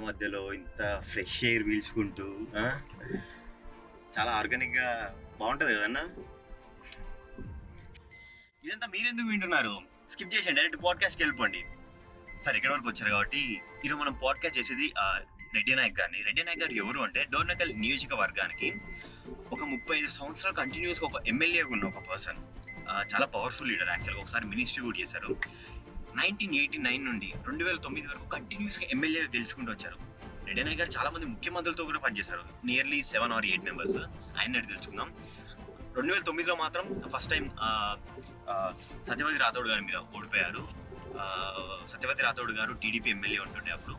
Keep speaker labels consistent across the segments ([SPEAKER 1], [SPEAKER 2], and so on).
[SPEAKER 1] మధ్యలో ఇంత fresh air పీల్చుకుంటూ చాలా ఆర్గానిక్గా బాగుంటుంది కదన్నా. ఇదంతా మీరెందుకు వింటున్నారు? స్కిప్ చేసేయండి, డైరెక్ట్ పాడ్కాస్ట్కి వెళ్ళిపోండి. సరే, ఎక్కడి వరకు వచ్చారు కాబట్టి ఈరోజు మనం పాడ్కాస్ట్ చేసేది రెడ్డి నాయక్ గారిని. రెడ్డి నాయక్ గారు ఎవరు అంటే డోర్నకల్ నియోజకవర్గానికి ఒక 35 సంవత్సరాలు కంటిన్యూస్గా ఒక ఎమ్మెల్యేగా ఉన్న ఒక పర్సన్. చాలా పవర్ఫుల్ లీడర్. యాక్చువల్గా ఒకసారి మినిస్ట్రీ కూడా చేశారు. 1989 నుండి 2009 వరకు కంటిన్యూస్గా ఎమ్మెల్యేగా గెలుచుకుంటూ వచ్చారు. రెడ్డి నాయక్ గారు చాలా మంది ముఖ్యమంత్రులతో కూడా పనిచేశారు. Nearly 7 or 8 members. ఆయన తెలుసుకుందాం. 2009లో మాత్రం ఫస్ట్ టైం సత్యవతి రాథోడ్ గారి మీద ఓడిపోయారు. సత్యవతి రాథోడ్ గారు టీడీపీ ఎమ్మెల్యే ఉంటుండే, అప్పుడు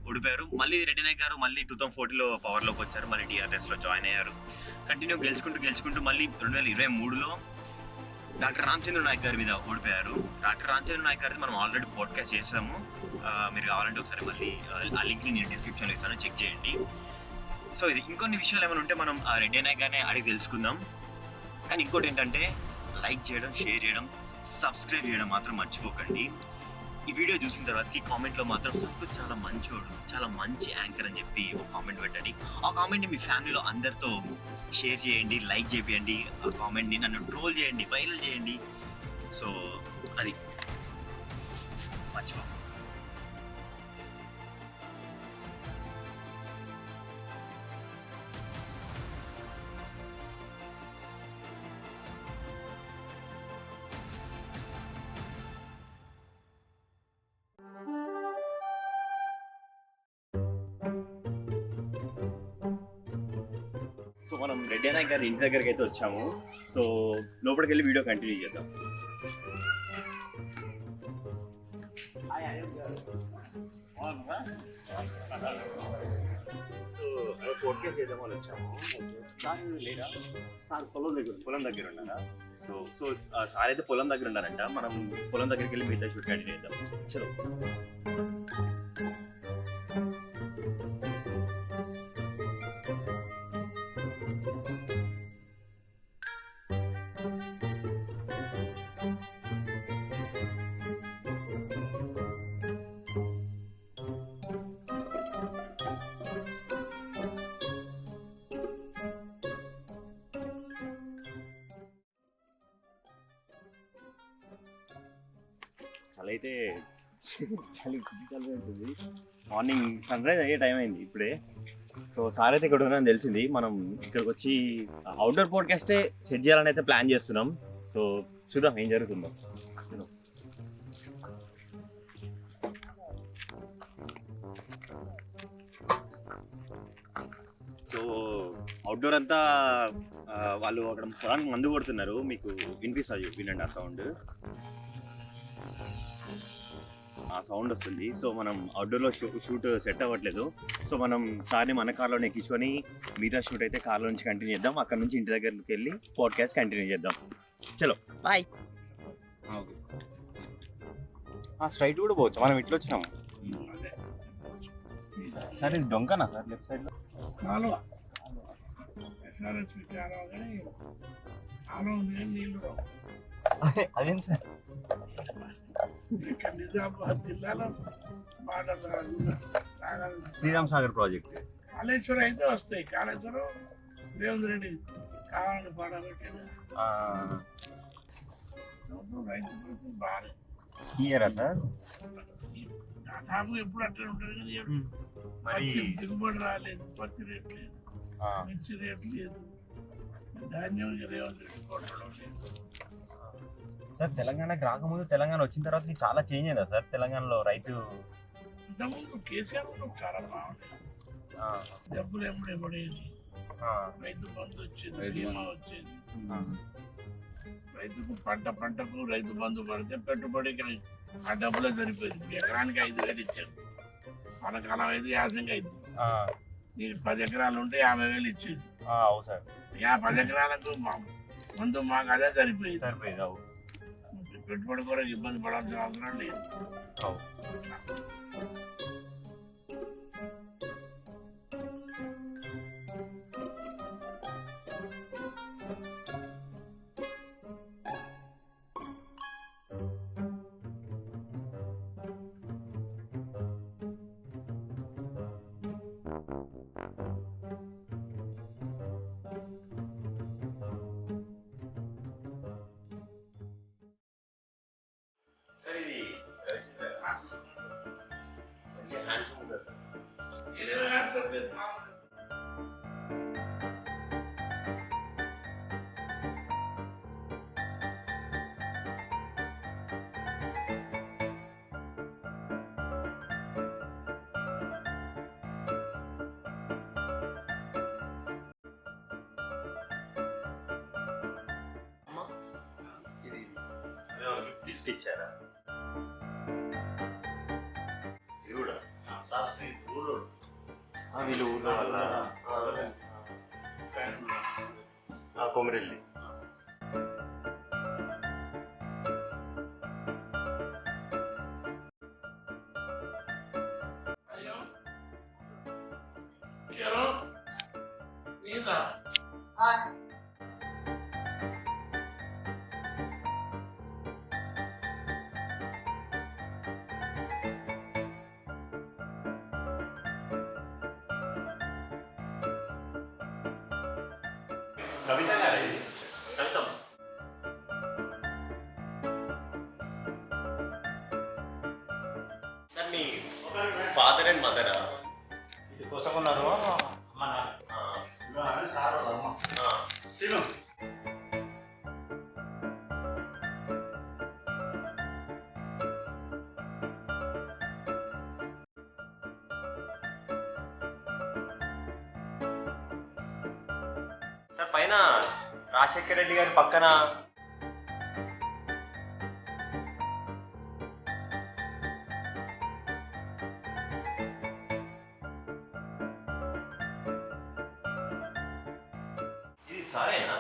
[SPEAKER 1] ఓడిపోయారు. మళ్ళీ రెడ్డి నాయక్ గారు మళ్ళీ 2014లో పవర్లోకి వచ్చారు. మళ్ళీ టీఆర్ఎస్లో జాయిన్ అయ్యారు. కంటిన్యూ గెలుచుకుంటూ మళ్ళీ 2023లో డాక్టర్ రామచంద్ర నాయక్ గారి మీద ఓడిపోయారు. డాక్టర్ రామచంద్ర నాయక్ గారిది మనం ఆల్రెడీ పాడ్కాస్ట్ చేసాము. మీరు కావాలంటే ఒకసారి మళ్ళీ ఆ లింక్ని నేను డిస్క్రిప్షన్లో ఇస్తాను, చెక్ చేయండి. సో ఇది ఇంకొన్ని విషయాలు ఏమైనా ఉంటే మనం రెడ్డి నాయక్ గారిని అడిగి తెలుసుకుందాం. కానీ ఇంకోటి ఏంటంటే లైక్ చేయడం, షేర్ చేయడం, సబ్స్క్రైబ్ చేయడం మాత్రం మర్చిపోకండి. ఈ వీడియో చూసిన తర్వాతకి కామెంట్లో మాత్రం సంతోష్ చాలా మంచోడు, చాలా మంచి యాంకర్ అని చెప్పి ఒక కామెంట్ పెట్టండి. ఆ కామెంట్ని మీ ఫ్యామిలీలో అందరితో షేర్ చేయండి, లైక్ చేయండి. ఆ కామెంట్ని నన్ను ట్రోల్ చేయండి, వైరల్ చేయండి. సో అది మర్చిపో. సో మనం రెడ్డి నాయక్ గారి ఇంటి దగ్గరికి అయితే వచ్చాము. సో లోపలికి వెళ్ళి వీడియో కంటిన్యూ చేద్దాం. సో పోడ్కాస్ట్ చేద్దాం అని వచ్చాము. లేదా సార్ పొలం దగ్గర ఉన్నారా? సో సార్ అయితే పొలం దగ్గర ఉన్నారంట. మనం పొలం దగ్గరికి వెళ్ళి మిగతా షూట్ కంటిన్యూ చేద్దాం. చలో. చలి అయితే చలి ఉంటుంది. మార్నింగ్ సన్ రైజ్ అయ్యే టైం అయింది ఇప్పుడే. సో సార్ అయితే ఇక్కడ ఉన్నారని తెలిసింది. మనం ఇక్కడికి వచ్చి అవుట్డోర్ పాడ్కాస్టే సెట్ చేయాలని అయితే ప్లాన్ చేస్తున్నాం. సో చూద్దాం ఏం జరుగుతుందో. సో అవుట్డోర్ అంతా వాళ్ళు అక్కడ పొలానికి మందు కొడుతున్నారు. మీకు వినిపిస్తుంది, వినండి ఆ సౌండ్. ఆ సౌండ్ వస్తుంది. సో మనం అవుట్డోర్లో షూట్ సెట్ అవ్వట్లేదు. సో మనం సార్ని మన కార్లో ఎక్కించుకొని మిగతా షూట్ అయితే కార్లో నుంచి కంటిన్యూ చేద్దాం. అక్కడ నుంచి ఇంటి దగ్గరికి వెళ్ళి పాడ్కాస్ట్ కంటిన్యూ చేద్దాం. చలో బాయ్. స్ట్రైట్ కూడా పోవచ్చు, మనం ఇట్లా వచ్చినాము. సార్ ఇది డొంకనా సార్? లెఫ్ట్ సైడ్లో అదేంటి సార్?
[SPEAKER 2] నిజామాబాద్ జిల్లాలో
[SPEAKER 1] శ్రీరామ్ సాగర్ ప్రాజెక్ట్.
[SPEAKER 2] కాళేశ్వరం అయితే వస్తాయి. కాళేశ్వరం రేవంత్ రెడ్డి కావాలని పాడబెట్టాడు. రైతు పరిస్థితి బాగా
[SPEAKER 1] ఇయరా సార్?
[SPEAKER 2] దాదాపు ఎప్పుడు అట్లా ఉంటుంది కదా. మరి దిగుబడి రాలేదు, పత్తి రేట్ లేదు, మిర్చి రేట్ లేదు, ధాన్యం రేవంత్ రెడ్డి కొట్టడం లేదు.
[SPEAKER 1] సార్ తెలంగాణకి రాకముందు, తెలంగాణ వచ్చిన తర్వాత చాలా చేంజ్ అయిందా సార్ తెలంగాణలో? రైతు
[SPEAKER 2] ఇంతకుముందు కేసీఆర్ చాలా బాగుండేది. డబ్బులు ఎప్పుడే పడేది, రైతు బంధు వచ్చేది, బీమా వచ్చేది. రైతుకు పంటకు రైతు బంధు పడితే పెట్టుబడికి ఆ డబ్బులే సరిపోయింది. ఎకరానికి 5,000 ఇచ్చారు. మనకాలం అయితే యాసంగా అయింది. నీకు 10 ఎకరాలు ఉంటే 50,000 ఇచ్చేది. 10 ఎకరాలకు ముందు మాకు అదే సరిపోయేది. పెట్టుబడి కొరకు ఇబ్బంది పడాల్సిన అవసరం లేదు.
[SPEAKER 1] సార్ ఇది రవిచంద్ర మంచి హ్యాండ్సమ్ ఉంటుంది సార్.
[SPEAKER 2] ఇదే ఆన్సర్ లేదు.
[SPEAKER 1] అమ్మా, ఇది గిఫ్ట్ ఇచ్చారా? ఇది కూడా
[SPEAKER 3] శాస్త్రి ఊళ్ళో
[SPEAKER 1] వీళ్ళు ఊళ్ళో వల్ల కొమరెల్లి.
[SPEAKER 2] అయ్యో కేరో నీదా
[SPEAKER 1] కవిత గారు ఇది కవితం. సార్ మీ ఫాదర్ అండ్ మదరా?
[SPEAKER 3] ఇది కోసం ఉన్నారు అమ్మ నాన్న సార్ వాళ్ళ అమ్మ సీను.
[SPEAKER 1] సార్ పైన రాజశేఖర రెడ్డి గారి పక్కన ఇది సారేనా?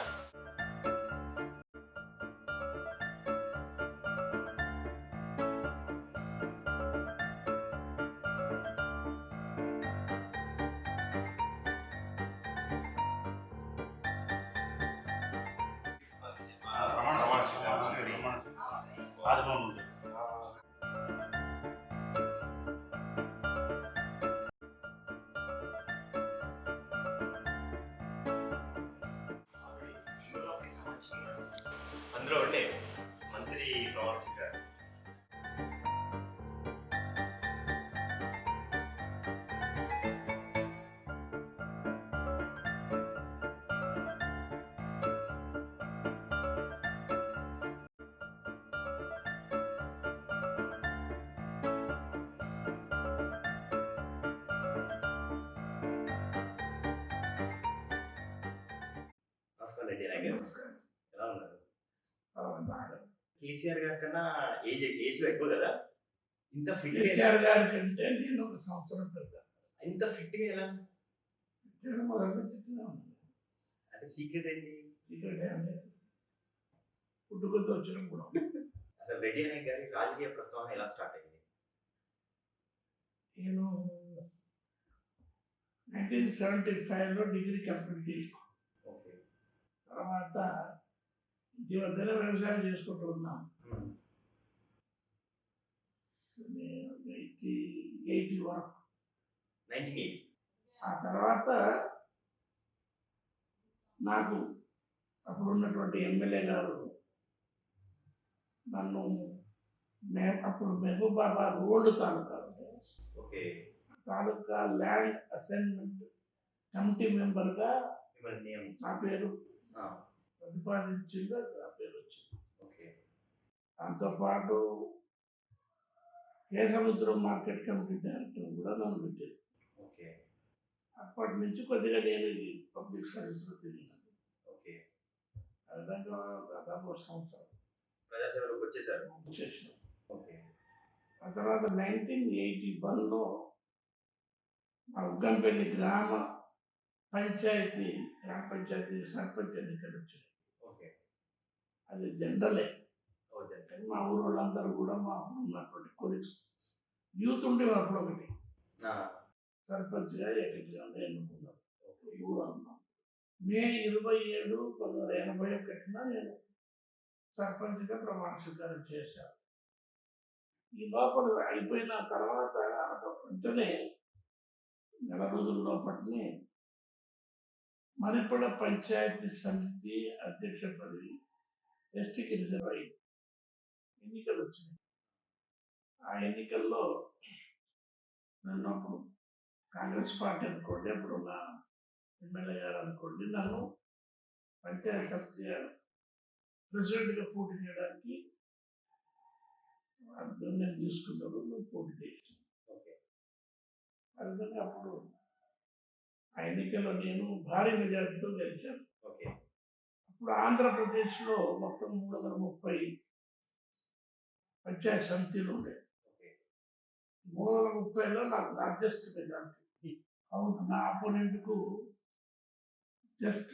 [SPEAKER 3] రాజభవన్ ఉంది.
[SPEAKER 1] అందులో ఉండే మంత్రి ప్రవాసి గారు. నమస్కారం రెడ్డి నాయక్ గారు. ఎలా ఉన్నారు? కేసీఆర్ గారి కన్నా ఏజ్ లో ఎక్కువ కదా, ఇంత ఫిట్
[SPEAKER 2] కేసీఆర్ గారి కంటే నేను ఒక సంవత్సరం పెద్ద.
[SPEAKER 1] ఇంత ఫిట్ గా ఎలా?
[SPEAKER 2] నేను మొదలు చెప్తున్నా ఉన్నాను.
[SPEAKER 1] అంటే సీక్రెట్ ఏంటి?
[SPEAKER 2] ఇక్కడ పుట్టుకొద్దు వచ్చిన కూడా
[SPEAKER 1] అసలు రెడ్డి నాయక్ గారి రాజకీయ ప్రస్థానం ఎలా స్టార్ట్ అయింది?
[SPEAKER 2] నేను 1975లో డిగ్రీ కంప్లీట్ చేసి
[SPEAKER 1] ఓకే.
[SPEAKER 2] తర్వాత ఇంటి వద్దనే వ్యవసాయం చేసుకుంటూ ఉన్నాం. నేను 80 వరకు.
[SPEAKER 1] 1980.
[SPEAKER 2] ఆ తర్వాత నాకు అప్పుడు ఉన్నటువంటి ఎమ్మెల్యే గారు నన్ను అప్పుడు మహబూబాబాద్ ఓల్డ్ తాలూకా
[SPEAKER 1] ఓకే.
[SPEAKER 2] తాలూకా ల్యాండ్ అసైన్మెంట్ కమిటీ మెంబర్గా
[SPEAKER 1] మిమ్మల్ని నియమించారు.
[SPEAKER 2] నా పేరు
[SPEAKER 1] ఆ,
[SPEAKER 2] ప్రతిపాదించిందో నా పేరు వచ్చింది.
[SPEAKER 1] ఓకే.
[SPEAKER 2] దాంతోపాటు కేసముద్రం మార్కెట్ కమిటీ డైరెక్టర్ కూడా నన్ను పెట్టారు.
[SPEAKER 1] ఓకే.
[SPEAKER 2] అప్పటి నుంచి కొద్దిగా నేను ఈ పబ్లిక్ సర్వీస్లో తిరిగినాను.
[SPEAKER 1] ఓకే.
[SPEAKER 2] ఆ విధంగా దాదాపు ఒక సంవత్సరం
[SPEAKER 1] ప్రజాసేవలోకి వచ్చేసారు.
[SPEAKER 2] చేసినాం.
[SPEAKER 1] ఓకే.
[SPEAKER 2] ఆ తర్వాత 1981లో మా ఉగ్గంపల్లి గ్రామ పంచాయతీ సర్పంచ్ ఎన్నికలు వచ్చాయి.
[SPEAKER 1] ఓకే.
[SPEAKER 2] అది జనరలే.
[SPEAKER 1] ఓకే.
[SPEAKER 2] కానీ మా ఊరు వాళ్ళందరూ కూడా మా అప్పుడు ఉన్నటువంటి కొలీగ్స్ యూత్ ఉండేవి అప్పుడు ఒకటి
[SPEAKER 1] ఆ,
[SPEAKER 2] సర్పంచ్గా ఏకగ్రీవంగా ఎన్నుకున్నాం. ఊరు అన్నాం. మే 27, 1981 నేను సర్పంచ్గా ప్రమాణ స్వీకారం చేశాను. ఈ లోపల అయిపోయిన తర్వాత వెంటనే నెల రోజుల లోపటిని మరిపడ పంచాయతీ సమితి అధ్యక్ష పదవి ఎస్టీకి రిజర్వ్ అయింది. ఎన్నికలు వచ్చినాయి. ఆ ఎన్నికల్లో నన్ను అప్పుడు కాంగ్రెస్ పార్టీ అనుకోండి, అప్పుడు ఉన్న ఎమ్మెల్యే గారు అనుకోండి, నన్ను పంచాయతీ సమితి ప్రెసిడెంట్గా పోటీ చేయడానికి నిర్ణయం తీసుకున్నారు. నువ్వు పోటీ చేసి అందుకని అప్పుడు ఆ ఎన్నికల్లో నేను భారీ మెజార్టీతో గెలిచాను. అప్పుడు ఆంధ్రప్రదేశ్లో మొత్తం 330 పంచాయతీ సమితిలు ఉండే. 330లో నాకు లార్జెస్ట్ మెజార్టీ. అవును, నా అపోనెంట్కు జస్ట్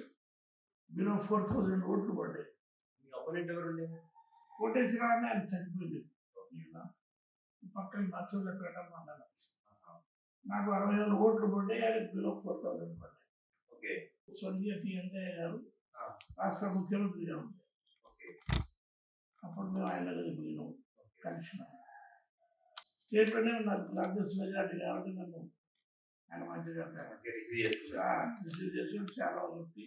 [SPEAKER 2] బిలో 4000 ఓట్లు పడ్డాయి. కోటేశ్వర అని ఆయన చనిపోయింది. పక్కన నర్సులపేట మండలం. నాకు 60,000 ఓట్లు పడ్డాయి, ఆయనకు బిలో 4000 పడ్డాయి. స్వర్గీయ టి వెంకయ్య గారు రాష్ట్ర ముఖ్యమంత్రిగా ఉండే. అప్పుడు మేము ఆయన కలిసినాం. స్టేట్లోనే నాకు లార్జెస్ట్ మెజార్టీ కాబట్టి నన్ను ఆయన మంచిగా రిసీవ్ చేసి చాలా చెప్పి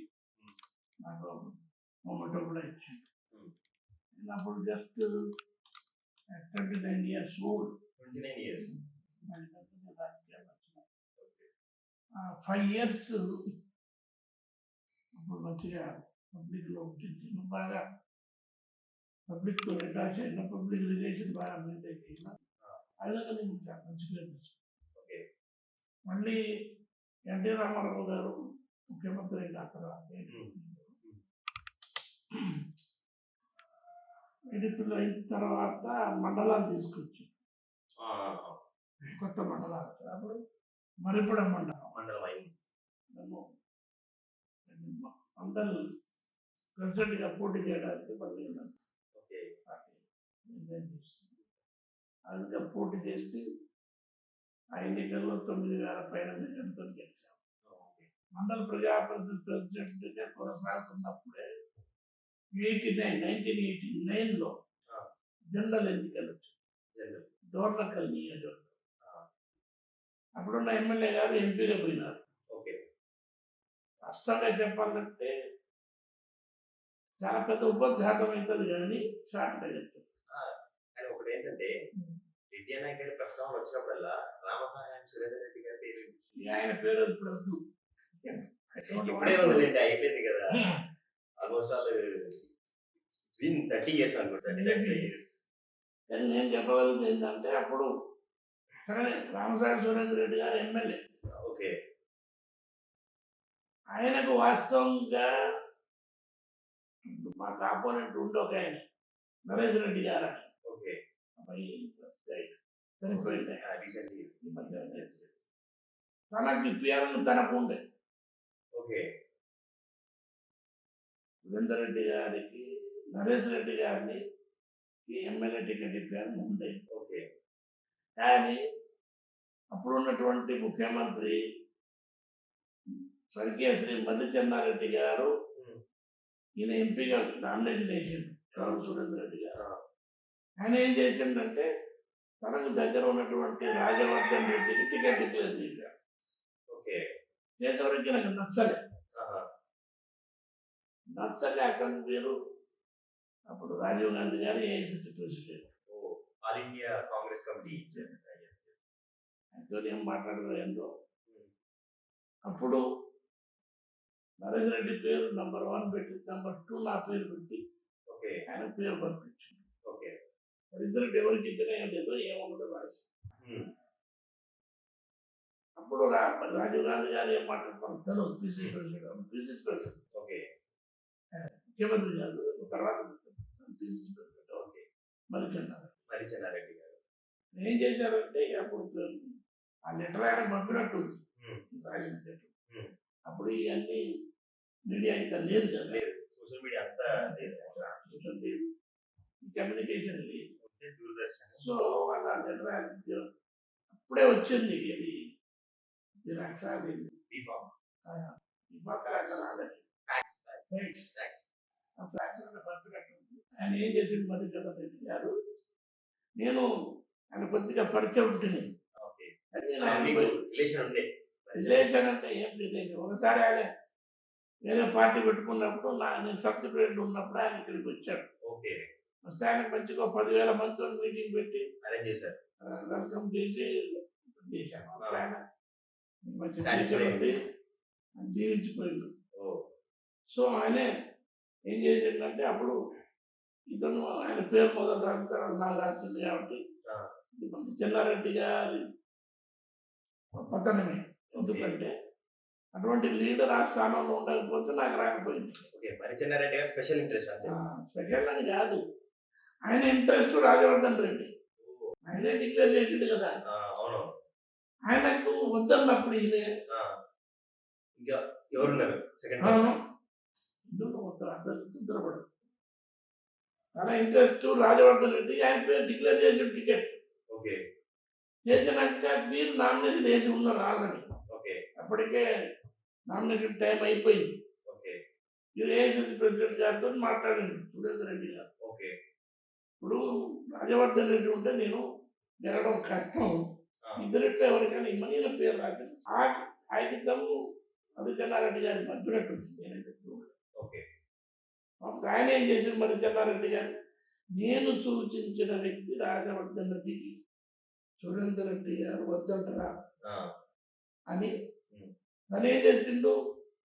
[SPEAKER 2] నాకు మొమెంటో కూడా ఇచ్చింది. నేను అప్పుడు జస్ట్ 29 years old. 5 years అప్పుడు మంచిగా పబ్లిక్లో ఉంటుంది. బాగా పబ్లిక్తో అటాచ్ అయినా, పబ్లిక్ రిలేషన్ బాగా మెయింటైన్ చేసిన. అలాగే నేను చాలా మంచిగా తీసుకున్నాను. మళ్ళీ ఎన్టీ రామారావు గారు ముఖ్యమంత్రి అయిన తర్వాత ఎడితులు అయిన తర్వాత మండలాలు తీసుకొచ్చి కొత్త మండలాలు. అప్పుడు మరిపడ మండలం అయింది. నన్ను అందరూ ప్రెసిడెంట్గా పోటీ చేయడానికి మళ్ళీ పార్టీ నిర్ణయం చేస్తుంది. అందుకే పోటీ చేసి ఆ ఎన్నికల్లో 9,000 పైన మెజార్టీతో గెలిచాం. మండల ప్రజాప్రతినిధి ప్రెసిడెంట్గా కొనసాగుతున్నప్పుడే 1989లో జనరల్ ఎన్నికలు వచ్చాయి. డోర్నకల్ నియోజకవర్గం. అప్పుడున్న ఎమ్మెల్యే గారు ఎంపీగా పోయినారు. వాస్తవంగా చెప్పాలంటే చాలా పెద్ద ఉపద్ఘాతం అవుతుంది, కానీ షార్ట్గా చెప్తారు.
[SPEAKER 1] కానీ ఒకటి ఏంటంటే రెడ్డి అన్నయ్య గారి ప్రస్తావన వచ్చినప్పుడల్లా రామసహాయం సురేందర్ రెడ్డి గారి పేరు
[SPEAKER 2] ఆయన పేరు ఇప్పుడు వద్దు,
[SPEAKER 1] ఇప్పుడే ఉందండి, అయిపోయింది కదా. ఆల్మోస్ట్ ఆల్ 30 years అనుకుంటా.
[SPEAKER 2] కానీ నేను చెప్పగలిగింది ఏంటంటే అప్పుడు సరే రామసాగర్ సురేందర్ రెడ్డి గారు ఎమ్మెల్యే. ఆయనకు వాస్తవంగా మా కాంపోనెంట్ ఉండి ఒక ఆయన నరేష్ రెడ్డి గారు అని చనిపోయింది. తనకి ఇప్పియాలని తనకు ఉండే. సురేందర్ రెడ్డి గారికి నరేష్ రెడ్డి గారిని ఎమ్మెల్యే టికెట్ ఇప్పారని ఉండే. కానీ అప్పుడున్నటువంటి ముఖ్యమంత్రి స్వర్గీయ శ్రీ మల్లి చెన్నారెడ్డి గారు ఈయన ఎంపీగా నామినేషన్ వేసిండు. సురేందర్ రెడ్డి గారు ఆయన ఏం చేసిండంటే తనకు దగ్గర ఉన్నటువంటి రాజవర్ధన్ రెడ్డికి టికెట్ డిక్లేర్ చేశారు. చేసేవరకు నాకు నచ్చలే అతను పేరు. అప్పుడు రాజీవ్ గాంధీ గారు AICC president,
[SPEAKER 1] all India Congress committee.
[SPEAKER 2] ఆయనతో ఏం మాట్లాడలేదు. అప్పుడు నరేష్ రెడ్డి పేరు నంబర్ 1 పెట్టి నంబర్ 2 నా పేరు పెట్టి ఆయన పేరు పంపించింది. ఇద్దరు ఎవరికి ఇద్దరే లేదో ఏమో రాసి. అప్పుడు రాజీవ్ గాంధీ గారు ఏం మాట్లాడుతున్నారు తెలియదు. పిసిసి ప్రెసిడెంట్ ముఖ్యమంత్రి గారు తర్వాత పిసిసి ప్రెసిడెంట్ మరిచెన్నారెడ్డి గారు ఏం చేశారంటే అప్పుడు ఆ లెటర్ ఆయన పంపినట్టు రాసిన లెటర్. అప్పుడు ఇవన్నీ మీడియా ఇంకా లేదు కదా,
[SPEAKER 1] సోషల్ మీడియా అంతా
[SPEAKER 2] లేదు, కమ్యూనికేషన్ లేదు. సో వాళ్ళ లెటర్ అప్పుడే వచ్చింది. ఇది జిరాక్స్ ఆయన ఏం చేసింది మల్లికార్జున గారు, నేను ఆయన కొద్దిగా పరిచయం ఉంటుంది. రిలేషన్ అంటే ఏం రిలేషన్? ఒకసారి ఆయన వేరే పార్టీ పెట్టుకున్నప్పుడు నేను సబ్ ప్రెసిడెంట్ ఉన్నప్పుడు ఆయన ఇక్కడికి వచ్చాడు.
[SPEAKER 1] ఓకే.
[SPEAKER 2] వస్తే ఆయనకు మంచిగా 10,000 మందితో మీటింగ్ పెట్టి
[SPEAKER 1] అరేంజ్ చేశారు.
[SPEAKER 2] వెల్కమ్ చేసి చేశాను. అప్పుడు ఆయన మంచి
[SPEAKER 1] Satisfied.
[SPEAKER 2] ఉంది అని దీవించిపోయిండు.
[SPEAKER 1] ఓ.
[SPEAKER 2] సో ఆయనే ఏం చేసిండంటే అప్పుడు ఇతను ఆయన పేరు మొదలు రాస్తారు నాకు రాసింది కాబట్టి
[SPEAKER 1] ఆ.
[SPEAKER 2] ఇది మన చెన్నారెడ్డి గారి పతనమే. ఎందుకంటే అటువంటి లీడర్ ఆ స్థానంలో ఉండకపోతే నాకు రాకపోయింది.
[SPEAKER 1] ఓకే. మరి చెన్నారెడ్డి గారు స్పెషల్ ఇంట్రెస్ట్ అంతే.
[SPEAKER 2] స్పెషల్ అని కాదు, ఆయన ఇంట్రెస్ట్ రాజవర్ధన్ రెడ్డి ఆయనే డిక్లేర్ చేసిండు కదా.
[SPEAKER 1] అవును.
[SPEAKER 2] ఆయనకు వద్దన్నప్పుడు ఈయనే
[SPEAKER 1] ఇంకా ఎవరున్నారు సెకండ్
[SPEAKER 2] తొందరపడు తన ఇంట్రెస్ట్ రాజవర్ధన్ రెడ్డి ఆయన పేరు డిక్లేర్ చేసిన టికెట్.
[SPEAKER 1] ఓకే.
[SPEAKER 2] చేసినాక వీరు నామినేషన్ వేసి ఉన్నారు ఆల్రెడీ.
[SPEAKER 1] ఓకే.
[SPEAKER 2] అప్పటికే నామినేషన్ టైం అయిపోయింది.
[SPEAKER 1] ఓకే.
[SPEAKER 2] వీరు ఏఐసిసి ప్రెసిడెంట్ గారితో మాట్లాడింది సురేందర్ రెడ్డి గారు.
[SPEAKER 1] ఓకే.
[SPEAKER 2] ఇప్పుడు రాజవర్ధన్ రెడ్డి ఉంటే నేను గెలవడం కష్టం, ఇద్దరిట్లో ఎవరికైనా ఇమ్మని ఈయన పేరు రాసింది. ఆ కాగితం మధుచెన్నారెడ్డి గారి పంపినట్టుంది. నేనైతే
[SPEAKER 1] ఓకే.
[SPEAKER 2] అప్పుడు ఆయన ఏం చేసింది మధుచెన్నారెడ్డి గారు, నేను సూచించిన వ్యక్తి రాజవర్ధన్ రెడ్డికి సురేందర్ రెడ్డి గారు వద్దంటారా అని తను ఏం చేసిండు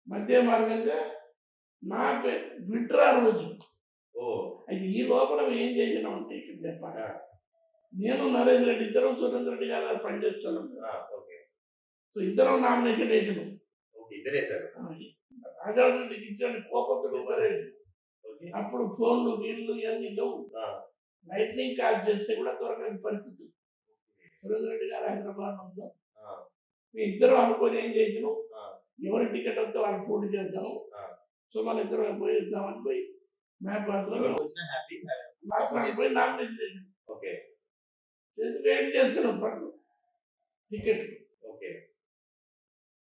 [SPEAKER 2] మధ్య మార్గంగా నా విడ్రా రోజు. అయితే ఈ లోపల ఏం చేసినాం అంటే ఇక్కడ చెప్పాలి, నేను నరేష్ రెడ్డి ఇద్దరం సురేందర్ రెడ్డి గారు పనిచేస్తున్నాం. సో ఇద్దరం నామినేషన్ వేసినాం. రాజవర్ధన్ రెడ్డికి ఇచ్చిన కోపంతో ఇద్దరు వేసినాం. అప్పుడు ఫోన్లు వీళ్ళు ఇవన్నీ లేవు. లైట్నింగ్ కాల్ చేస్తే కూడా దొరకని పరిస్థితి. సురేందర్ రెడ్డి గారు హైదరాబాద్ ఉందాం, మీ ఇద్దరు అనుకొని ఏం చేసినాం, ఎవరి టికెట్ వస్తే వాళ్ళు పోటీ చేద్దాం, సో మన ఇద్దరం పోయి ఇద్దామని పోయి మ్యాప్ పోయి నామినేషన్ చేసినాం. చేసి వెయిట్ చేస్తున్నాం పట్టు టికెట్.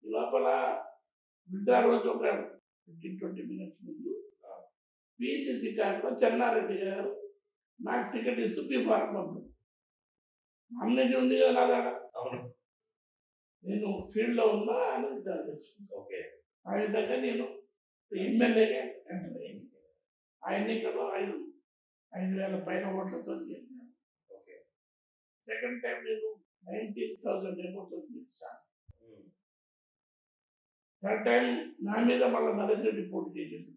[SPEAKER 2] ఈ లోపల విడ్డా రోజు ఒక 15-20 మినిట్స్ ముందు పిసిసి కార్డులో చెన్నారెడ్డి గారు నాకు టికెట్ ఇస్తూ పీ ఫారం పంపారు. నామినేషన్ ఉంది కదా నా దగ్గర, నేను ఫీల్డ్లో ఉన్నా అని విడ్డా తెచ్చుకున్నాను. ఆ విధంగా నేను ఎమ్మెల్యేగా ఎంటర్ అయ్యింది. ఆ ఎన్నికల్లో 5,000 పైన ఓట్లతో గెలిచాను. సెకండ్ టైం నేను 19,000 ఏమోతో గెలిచాను. థర్డ్ టైం నా మీద మళ్ళీ నరేష్ రెడ్డి పోటీ చేసేది.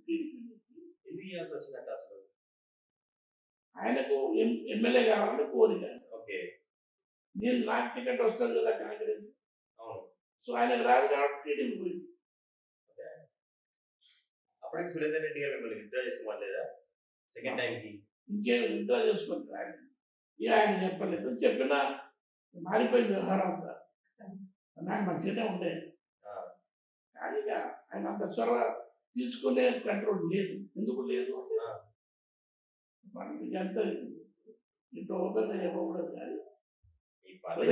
[SPEAKER 2] ఆయనకు ఎమ్మెల్యే కావాలని కోరిక. నేను నాకు టికెట్ వస్తుంది కదా కాంగ్రెస్, సో ఆయనకు రాదు కాబట్టి టీడీపీ పోయింది.
[SPEAKER 1] అప్పటికి సురేందర్ రెడ్డి గారు మిమ్మల్ని విత్డ్రా చేసుకోవాలేదా సెకండ్ టైంకి?
[SPEAKER 2] ఇంకేం విత్డ్రా చేసుకుంటారు ఆయన, ఇక ఆయన చెప్పలేదు. చెప్పినా మారిపోయింది వ్యవహారం అంతా. నాకు మంచిగానే ఉండేది కానీ ఇక ఆయన అంత చొరవ తీసుకునే కంట్రోల్ లేదు. ఎందుకు లేదు అంటే మనకి ఎంత ఇంత ఓపెన్గా చెప్పకూడదు కానీ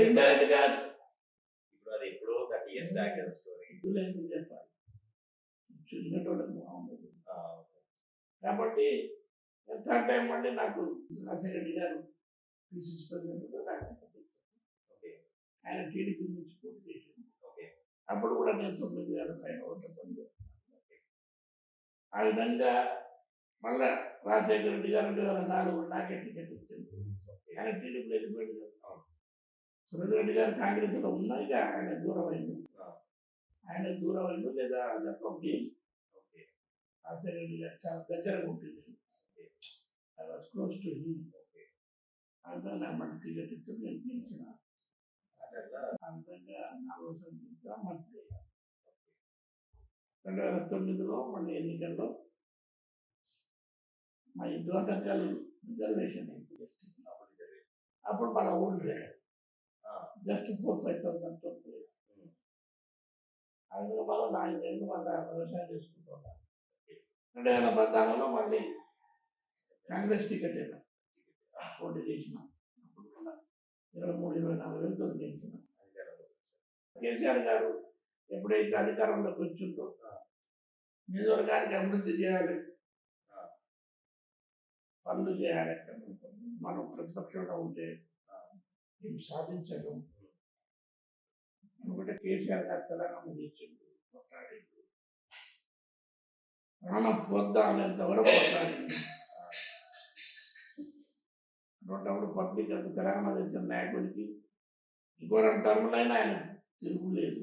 [SPEAKER 2] ఇండైరెక్ట్ గా లేదు చెప్పాలి, చూసినటువంటి బాగుండదు. కాబట్టి థర్డ్ టైం మళ్ళీ నాకు రాజశేఖర రెడ్డి గారు పిసిసి ప్రెసిడెంట్ ఆయన టీడీపీ నుంచి పోటీ చేసింది. అప్పుడు కూడా నేను 9,000 పైన ఓట్లతో. ఆ విధంగా మళ్ళీ రాజశేఖర రెడ్డి గారు 2004 నాకే టికెట్ ఇచ్చింది. ఆయన టీడీపీ వెళ్ళిపోయింది కదా. సురేందర్ రెడ్డి గారు కాంగ్రెస్లో ఉన్నా ఇక ఆయన దూరం అయింది. ఆయన దూరం అయింది లేదా ఒక గేమ్. రాజశేఖర రెడ్డి గారు చాలా దగ్గరగా ఉంటుంది. I was close to him. అందులో నాకు మళ్ళీ టికెట్ ఇచ్చి నేను గెలిచిన. ఆ విధంగా 4వ సంవత్సరం మంత్రి 2009లో మళ్ళీ ఎన్నికల్లో మా దోటకల్ రిజర్వేషన్ అయింది. అప్పుడు మన ఊళ్ళో జస్ట్ 4,000-5,000 ఆ విధంగా మనం 4 ఏళ్ళు మళ్ళీ వ్యవసాయం చేసుకుంటున్నాం. 2014లో మళ్ళీ కాంగ్రెస్ టికెట్ పోటీ చేసినాం. అప్పుడు కూడా 23-24 వేలతో గెలిచినాం. కేసీఆర్ గారు ఎప్పుడైతే అధికారంలోకి వచ్చిందో నియోజకవర్గానికి అభివృద్ధి చేయాలి, పనులు చేయాలి, మనం ప్రతిపక్షంలో ఉంటే ఏం సాధించడం, ఎందుకంటే కేసీఆర్ గారు తెలంగాణ తెచ్చిండు, కొట్లాడిండు, ప్రాణం పొద్దా అనేంత వరకు కొట్లాడిండు. అటువంటిప్పుడు పబ్లిక్ అంటే తెలంగాణ తెచ్చిన నాయకుడికి ఇంకో 2 టర్ములు అయినా ఆయన తిరుగులేదు.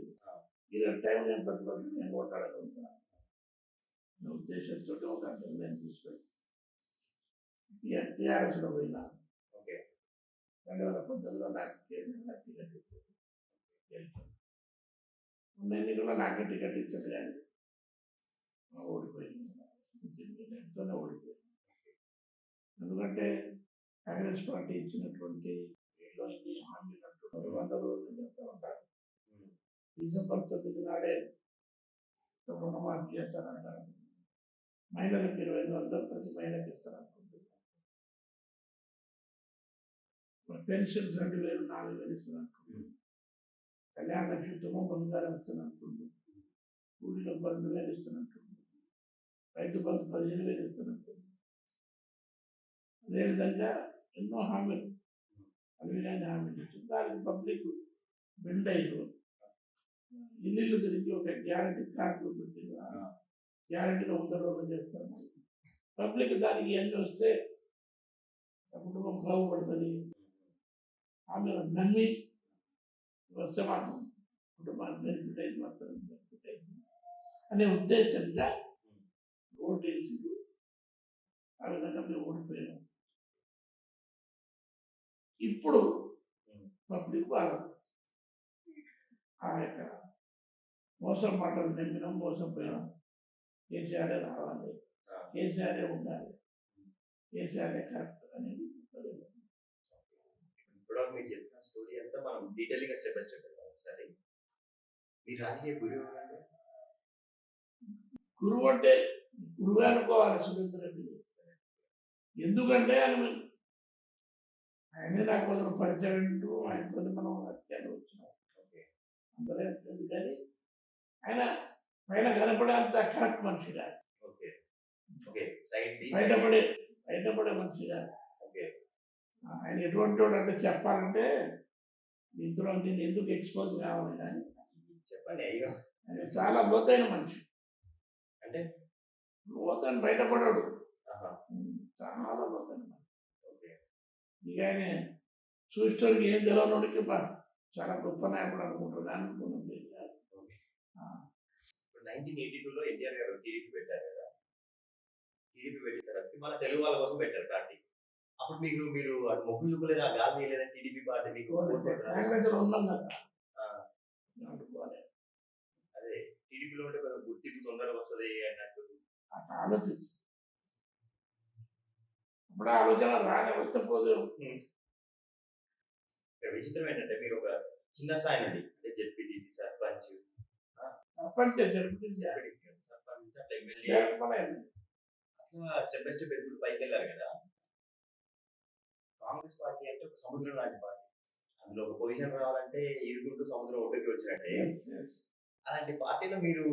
[SPEAKER 2] ఈ 2 టైం నేను ప్రతిపక్షం నేను కొట్లాడగలుగుతాను ఉద్దేశంతో ఒక నిర్ణయం తీసుకొని టీఆర్ఎస్లో పోయినా. 2019లో నాకు టికెట్ ఇచ్చారు. ఉన్న ఎన్నికల్లో నాకే టికెట్ ఇచ్చారు కానీ ఓడిపోయింది. ఓడిపోయింది ఎందుకంటే కాంగ్రెస్ పార్టీ ఇచ్చినటువంటి ఇన్ని హామీలు అంటున్నారు. 100 రోజులు చెప్తా ఉంటారు. డిసెంబర్ 9 నాడే రుణమాఫీ చేస్తారంటారు. మహిళలకు 25,000 ప్రతి మహిళకి ఇస్తారనుకుంటున్నారు. పెన్షన్స్ 2,000 4,000 ఇస్తారనుకుంటున్నారు. కళ్యాణ లక్ష్మి బంగారం ఇస్తారనుకుంటున్నారు. కూలీలకు 12,000 ఇస్తారనుకుంటున్నారు. రైతు బంధు 15,000 ఇస్తారనుకుంటున్నారు. అదేవిధంగా ఎన్నో హామీలు అవినాన్ని హామీలు ఇచ్చింది. దానికి పబ్లిక్ బెండ్ అయ్యారు. ఇల్లు గురించి ఒక గ్యారంటీ కార్డులు పెట్టింది. గ్యారంటీగా 100 రోజులు చేస్తాను. పబ్లిక్ దానికి ఇవన్నీ వస్తే కుటుంబం బాగుపడుతుంది. ఆమె నమ్మి వస్తే మనం కుటుంబానికి బెనిఫిట్ అయింది, మాత్రం బెనిఫిట్ అయింది అనే ఉద్దేశంగా ఓటేసి ఆ విధంగా మేము ఓడిపోయాము. ఇప్పుడు పబ్లిక్ బాగా ఆ యొక్క మోసం మాటలు నమ్మినాం, మోసపోయినాం. కేసీఆర్ రావాలి, కేసీఆర్ ఉండాలి, కేసీఆర్ కరెక్ట్ అనేది
[SPEAKER 1] ఇప్పుడు మీరు చెప్పిన స్టోరీ అంతా మనం డీటెయిల్గా స్టెప్ బై స్టెప్ వెళ్తాం. ఒకసారి మీ రాజకీయ గురువు ఎవరండి?
[SPEAKER 2] గురువు అంటే గురువు అనుకోవాలి సురేందర్ రెడ్డి. ఎందుకంటే ఆయనే నాకు కొందరు పరిచయం, ఆయనతో మనం అత్యాలు వచ్చినాం. అందరూ ఎందుకని ఆయన పైన కనపడేంత కరెక్ట్ మనిషి కాదు. బయటపడే మనిషి కాదు. ఆయన ఎటువంటి వాడు అంటే చెప్పాలంటే ఇందులో నేను ఎందుకు ఎక్స్పోజ్ కావాలి కానీ
[SPEAKER 1] చెప్పండి.
[SPEAKER 2] ఆయన చాలా లోతైన మనిషి.
[SPEAKER 1] అంటే
[SPEAKER 2] లోతైన బయటపడాడు, చాలా లోతైన మనిషి. ఇక ఆయన చూసేటోడికి ఏం తెలియనోడికి చాలా గొప్ప నాయకుడు అనుకుంటున్నాను అనుకున్నాను.
[SPEAKER 1] 1982లో ఎన్టీఆర్ గారు టీడీపీ పెట్టారు కదా. టీడీపీ పెట్టిన తర్వాత మన తెలుగు వాళ్ళ కోసం పెట్టారు పార్టీ. అప్పుడు మీరు అటు మొగ్గు చూపలేదు, ఆ గాలి తీయలేదని టీడీపీ పార్టీ మీకు
[SPEAKER 2] ఉన్నాం కదా.
[SPEAKER 1] అదే టీడీపీలో ఉంటే కొంచెం గుర్తింపు తొందరగా వస్తుంది అన్నట్టు
[SPEAKER 2] ఆలోచించి ఇప్పుడు ఆలోచన రానే వస్తే పోదు.
[SPEAKER 1] విచిత్రం ఏంటంటే మీరు ఒక చిన్న స్థాయి నుండి అంటే ZPTC, sarpanch step by step ఎదుగుతూ పైకి వెళ్ళారు కదా. కాంగ్రెస్ పార్టీ అంటే ఒక సముద్రం లాంటి పార్టీ. అందులో ఒక పొజిషన్ రావాలంటే ఎదుగుంటూ సముద్రం ఒడ్డుకి వచ్చినట్టే. అలాంటి పార్టీలో మీరు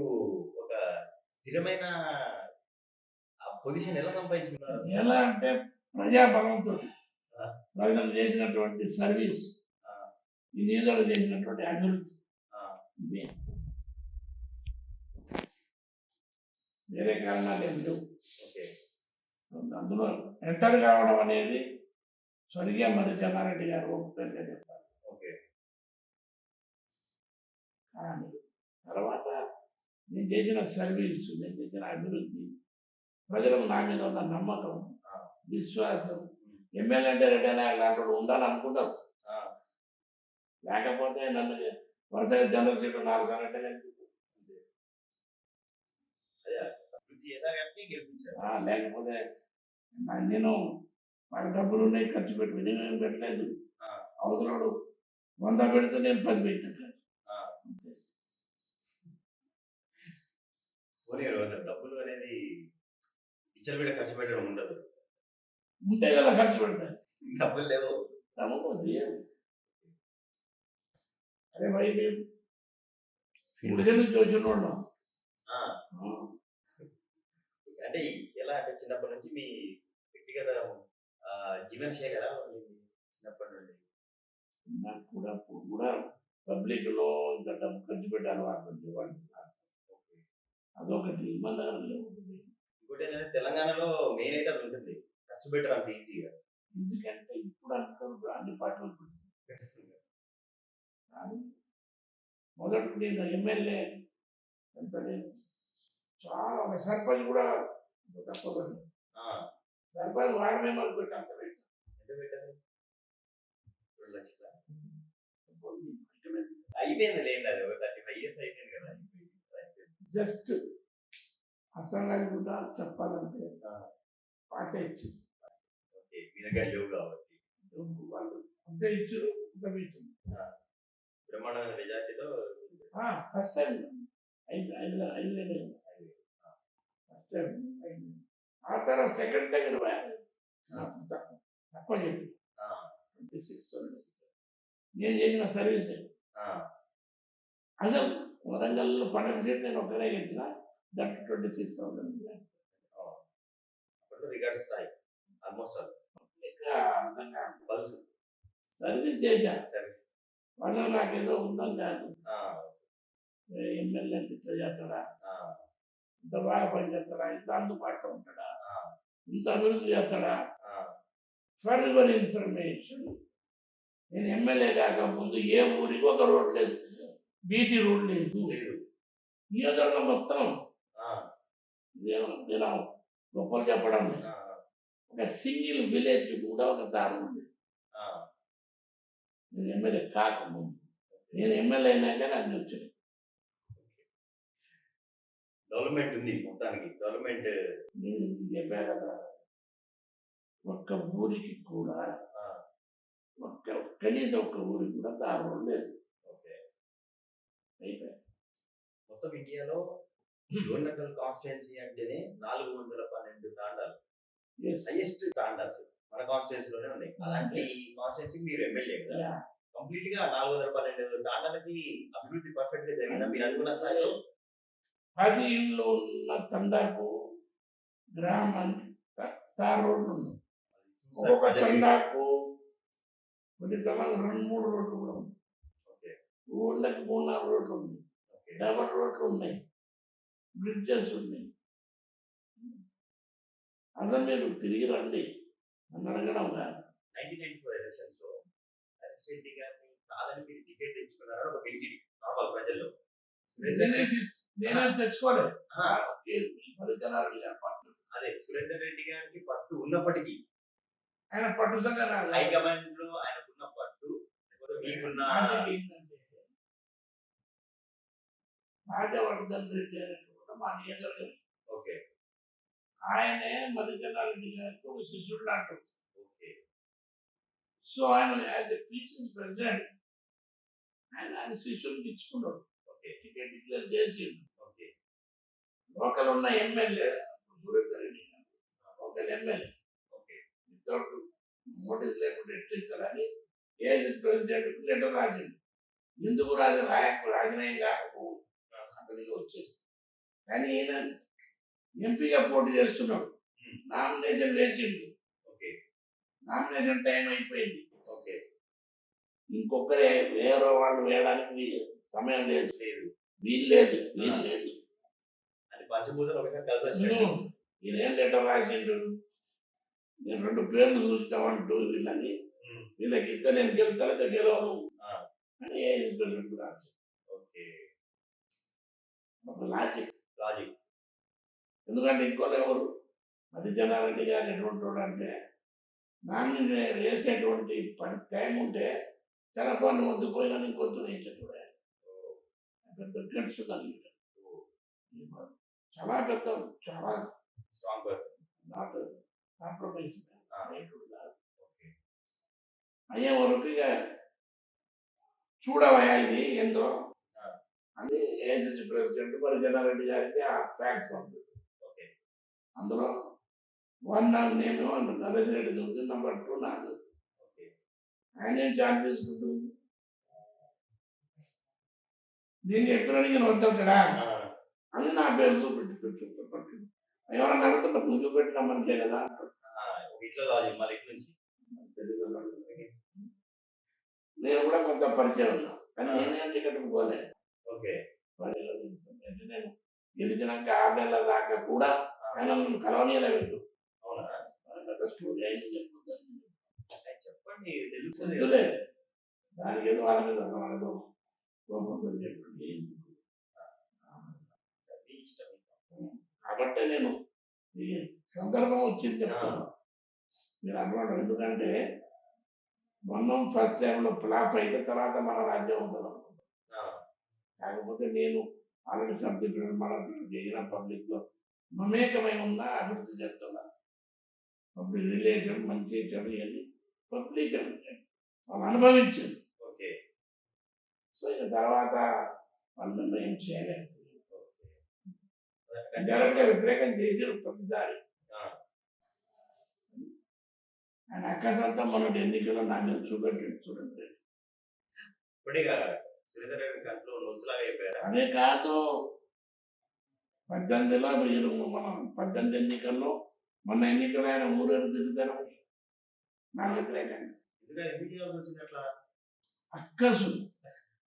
[SPEAKER 1] ఒక స్థిరమైన పొజిషన్ ఎలా సంపాదించుకున్నారు?
[SPEAKER 2] ఎలా అంటే ప్రజాబలంతో ప్రజలు చేసినటువంటి సర్వీస్, ఈ నిధులు చేసినటువంటి అభివృద్ధి, ఇదే వేరే కారణాలు ఏమి లేవు. అందులో ఎంటర్ కావడం అనేది స్వర్గీయ మరి చెన్నారెడ్డి గారు ఒప్పుగా చెప్తారు. కానీ తర్వాత నేను చేసిన సర్వీసు, నేను చేసిన అభివృద్ధి, ప్రజలకు నా మీద ఉన్న నమ్మకం, విశ్వాసం, ఎమ్మెల్యే అంటే రెడ్డి లాంటి ఉండాలనుకుంటారు. లేకపోతే నన్ను వరుసగా జనరల్ సీట్లు 4 సార్లు అంటే లేకపోతే నేను వాళ్ళ డబ్బులు ఉన్నాయి, ఖర్చు పెట్టి నేనేం పెట్టలేదు. అవతలడు 100 పెడితే నేను 10 పెట్టినట్టు.
[SPEAKER 1] డబ్బులు అనేది ఇచ్చలు ఖర్చు పెట్టడం ఉండదు.
[SPEAKER 2] ఉంటే కదా ఖర్చు పెడతాను.
[SPEAKER 1] డబ్బులు లేవు.
[SPEAKER 2] అరే భయ్ మేము ఇంటి నుంచి వచ్చిన వాళ్ళం.
[SPEAKER 1] అంటే ఎలా అంటే చిన్నప్పటి నుంచి మీ వ్యక్తిగత జీవన శైలి ఎలా ఉంది చిన్నప్పటి నుండి?
[SPEAKER 2] నాకు కూడా పబ్లిక్ లో ఇంకా డబ్బు ఖర్చు పెట్టాలి వాళ్ళు అదొకటి మన దగ్గర లేవు.
[SPEAKER 1] ఇంకోటి ఏంటంటే తెలంగాణలో మెయిన్ అయితే అది ఉంటుంది, ఖర్చు పెట్టరు అంత ఈజీగా.
[SPEAKER 2] ఎందుకంటే ఇప్పుడు అంటారు అన్ని పాటలు కానీ మొదటి నేను ఎమ్మెల్యే ఎంత లేదు, చాలా ఒక సర్పంచ్ కూడా తక్కువ పడింది. సర్పంచ్ వాడి మేము పెట్టి అంత పెట్టి
[SPEAKER 1] ఎంత పెట్టారు? 2 లక్షల అయిపోయింది లేండి, అది ఒక 35 years అయిపోయింది కదా.
[SPEAKER 2] జస్ట్ అసలు కూడా చెప్పాలంటే పాట ఇచ్చి
[SPEAKER 1] ఓకే, మీ దగ్గర లేవు కాబట్టి
[SPEAKER 2] వాళ్ళు అంతే ఇచ్చారు.
[SPEAKER 1] బ్రహ్మాండమైన మెజార్టీతో
[SPEAKER 2] ఫస్ట్ టైం 5 ఫస్ట్ టైం 5. ఆ తర్వాత సెకండ్ టైం 20 తక్కువ చెప్పి 26 నేను చేసిన సర్వీస్. అసలు వరంగల్లో 12 సీట్లు నేను ఒకరే గెలిచిన, దట్ 26,000
[SPEAKER 1] రికార్డ్ స్థాయి ఆల్మోస్ట్ పల్స్
[SPEAKER 2] సర్వీస్ చేశా. వాళ్ళు నాకేదో ఉందని కాదు, ఎమ్మెల్యే ఇట్లా చేస్తాడా, ఇంత బాగా పని చేస్తాడా, ఇంత అందుబాటులో ఉంటాడా, ఇంత అభివృద్ధి చేస్తాడా. ఫర్ యువర్ ఇన్ఫర్మేషన్, నేను ఎమ్మెల్యే కాకముందు ఏ ఊరికి ఒక రోడ్ లేదు, బీటీ రోడ్ లేదు. నియోజకవర్గం మొత్తం నేను గొప్పలు చెప్పడం లేదు, ఒక సింగిల్ విలేజ్ కూడా ఒక దారి ఉంది. నేను ఎమ్మెల్యే కాకముందు, నేను ఎమ్మెల్యే అయినాక నాకు వచ్చింది.
[SPEAKER 1] డెవలప్మెంట్ ఉంది మొత్తానికి. డెవలప్మెంట్
[SPEAKER 2] నేను చెప్పా కదా, ఒక్క ఊరికి కూడా కనీసం ఒక్క ఊరికి కూడా దారుణం లేదు.
[SPEAKER 1] మొత్తం ఇండియాలో డోర్నకల్ కాన్స్టిట్యున్సీ అంటేనే 412 తాండాలు, హైయెస్ట్ తాండాస్ మన కాన్స్టిట్యున్సీలోనే ఉన్నాయి. అలాంటి కాన్స్టిట్యున్సీకి మీరు ఎమ్మెల్యే కదా, కంప్లీట్ గా 412 తాండాలకి అభివృద్ధి పర్ఫెక్ట్ గా జరిగిందా మీరు అనుకున్న స్థాయిలో?
[SPEAKER 2] 10 ఇళ్ళు ఉన్న తండాకు గ్రామానికి తార్ రోడ్లు ఉన్నాయి. ఒక్కొక్క తండాకు కొన్ని సమయంలో 2-3 రోడ్లు కూడా ఉన్నాయి. ఊళ్ళకి 3-4 రోడ్లు ఉన్నాయి, డబల్ రోడ్లు ఉన్నాయి, బ్రిడ్జెస్ ఉన్నాయి. అసలు మీరు తిరిగి రండి అని అడగడం కాదు.
[SPEAKER 1] 1994 ఎలక్షన్స్ లో హరీష్ రెడ్డి గారిని కాదని మీరు టికెట్ తెచ్చుకున్నారని ఒక బెనిఫిట్ నార్మల్ ప్రజల్లో.
[SPEAKER 2] నేనే తెచ్చుకోలేదు.
[SPEAKER 1] అదే సురేందర్ రెడ్డి గారికి పట్టు ఉన్నప్పటికీ,
[SPEAKER 2] ఆయన పట్టు
[SPEAKER 1] హైకమాండ్ లో ఆయనకున్న పట్టు లేకపోతే మీకున్న
[SPEAKER 2] రాజవర్ధన్ రెడ్డి అనేది కూడా మా నియోజకవర్గం.
[SPEAKER 1] ఓకే,
[SPEAKER 2] ఆయనే మల్లికార్జున గారికి ఒక శిష్యుడు లాంటి. సో ఆయన యాజ్ ఎ టీచర్స్ ప్రెసిడెంట్ ఆయన శిష్యుడికి ఇచ్చుకున్నాడు, టికెట్ డిక్లేర్ చేసిండు. లోకల్ ఉన్న ఎమ్మెల్యే సురేందర్ రెడ్డి గారు లోకల్ ఎమ్మెల్యే వితౌట్ నోటీస్ లేకుండా ఎట్టిస్తారని ఏజ్ ప్రెసిడెంట్ లెటర్ రాసిండు. ఎందుకు రాజనయం కాకపోవచ్చు అతనికి వచ్చేది. కానీ ఈయన ఎంపీగా పోటీ చేస్తున్నాడు, నామినేషన్ వేసిండు. నామినేషన్ టైం అయిపోయింది, ఇంకొకరే వేరే వాళ్ళు వేయడానికి సమయం లేదు, వీలు లేదు. ఈయనేం లెటర్ రాసిండు, నేను 2 పేర్లు చూస్తామంటూ వీళ్ళని, వీళ్ళకి ఇస్తే నేను గెలుతాను గెలవను అని రాసి ఒక లాజిక్. ఎందుకంటే ఇంకోళ్ళు ఎవరు మల్లికార్జున గారు ఎటువంటి వాడు అంటే, నాన్ని వేసేటువంటి టైం ఉంటే తెలపాన్ని వద్దు పోయినా ఇంకొద్దు వేసేటప్పుడు పెద్ద గట్స్ కలిగి చాలా పెద్ద, చాలా
[SPEAKER 1] స్ట్రాంగ్ పర్సన్,
[SPEAKER 2] నాట్ కాంప్రమైజ్ అయ్యే వరకు ఇక చూడవయా ఇది ఏందో అని ఏజెన్సీ ప్రెసిడెంట్ మల్లికార్జున గారికి ఆ ఫ్యాక్స్ పంపింది. అందులో 1 నేను నరేష్ రెడ్డి చూసి నంబర్ 2 నాకు. ఆయన ఏం ఛార్జ్ తీసుకుంటూ దీన్ని ఎప్పుడని నేను వద్దంటాడా అని నా పేరు చూపెట్టి ఎవరన్నా అడుగుతున్నా నువ్వు పెట్టిన మనిషే కదా అంటాడు. నేను కూడా కొంత పరిచయం ఉన్నా కానీ నేనేం టికెట్ పోలే.
[SPEAKER 1] ఓకే.
[SPEAKER 2] అంటే నేను గెలిచినాక 6 నెలల దాకా కూడా ఆయన నన్ను కలవనీయలే వీళ్ళు.
[SPEAKER 1] అవునా?
[SPEAKER 2] స్టోరీ అయింది చెప్పుకుంటాను.
[SPEAKER 1] చెప్పండి, తెలుస్తుంది.
[SPEAKER 2] వద్దులే, దానికి ఏదో వాళ్ళ మీద మనకు కోపంతో చెప్పండి ఎందుకు. కాబట్టి నేను ఈ సందర్భం వచ్చింది చెప్తాను. మీరు అనుకోండి, ఎందుకంటే మనం ఫస్ట్ టైంలో ఫ్లాప్ అయితే తర్వాత మన రాజ్యం ఉంటుంది అనుకుంటాం. కాకపోతే నేను ఆల్రెడీ సబ్జెక్ట్ మన జరిగిన పబ్లిక్లో మమేకమై ఉన్న అభివృద్ధి చేస్తున్నా. పబ్లిక్ రిలేషన్ మంచి చెడు అని పబ్లిక్ వాళ్ళు అనుభవించారు.
[SPEAKER 1] ఓకే.
[SPEAKER 2] సో ఇక తర్వాత వాళ్ళు ఏం చేయలేదు. డైరెక్ట్గా వ్యతిరేకం చేసారు ప్రతిసారి. ఆయన అక్కసంతా మొన్నటి ఎన్నికల్లో నా మీద చూడండి. అదే కాదు, 18లో మీరు మనం 18 ఎన్నికల్లో మొన్న ఎన్నికలు ఆయన ఊరేరు తిరుగుతారు నాకు వ్యతిరేకంగా. అక్కసు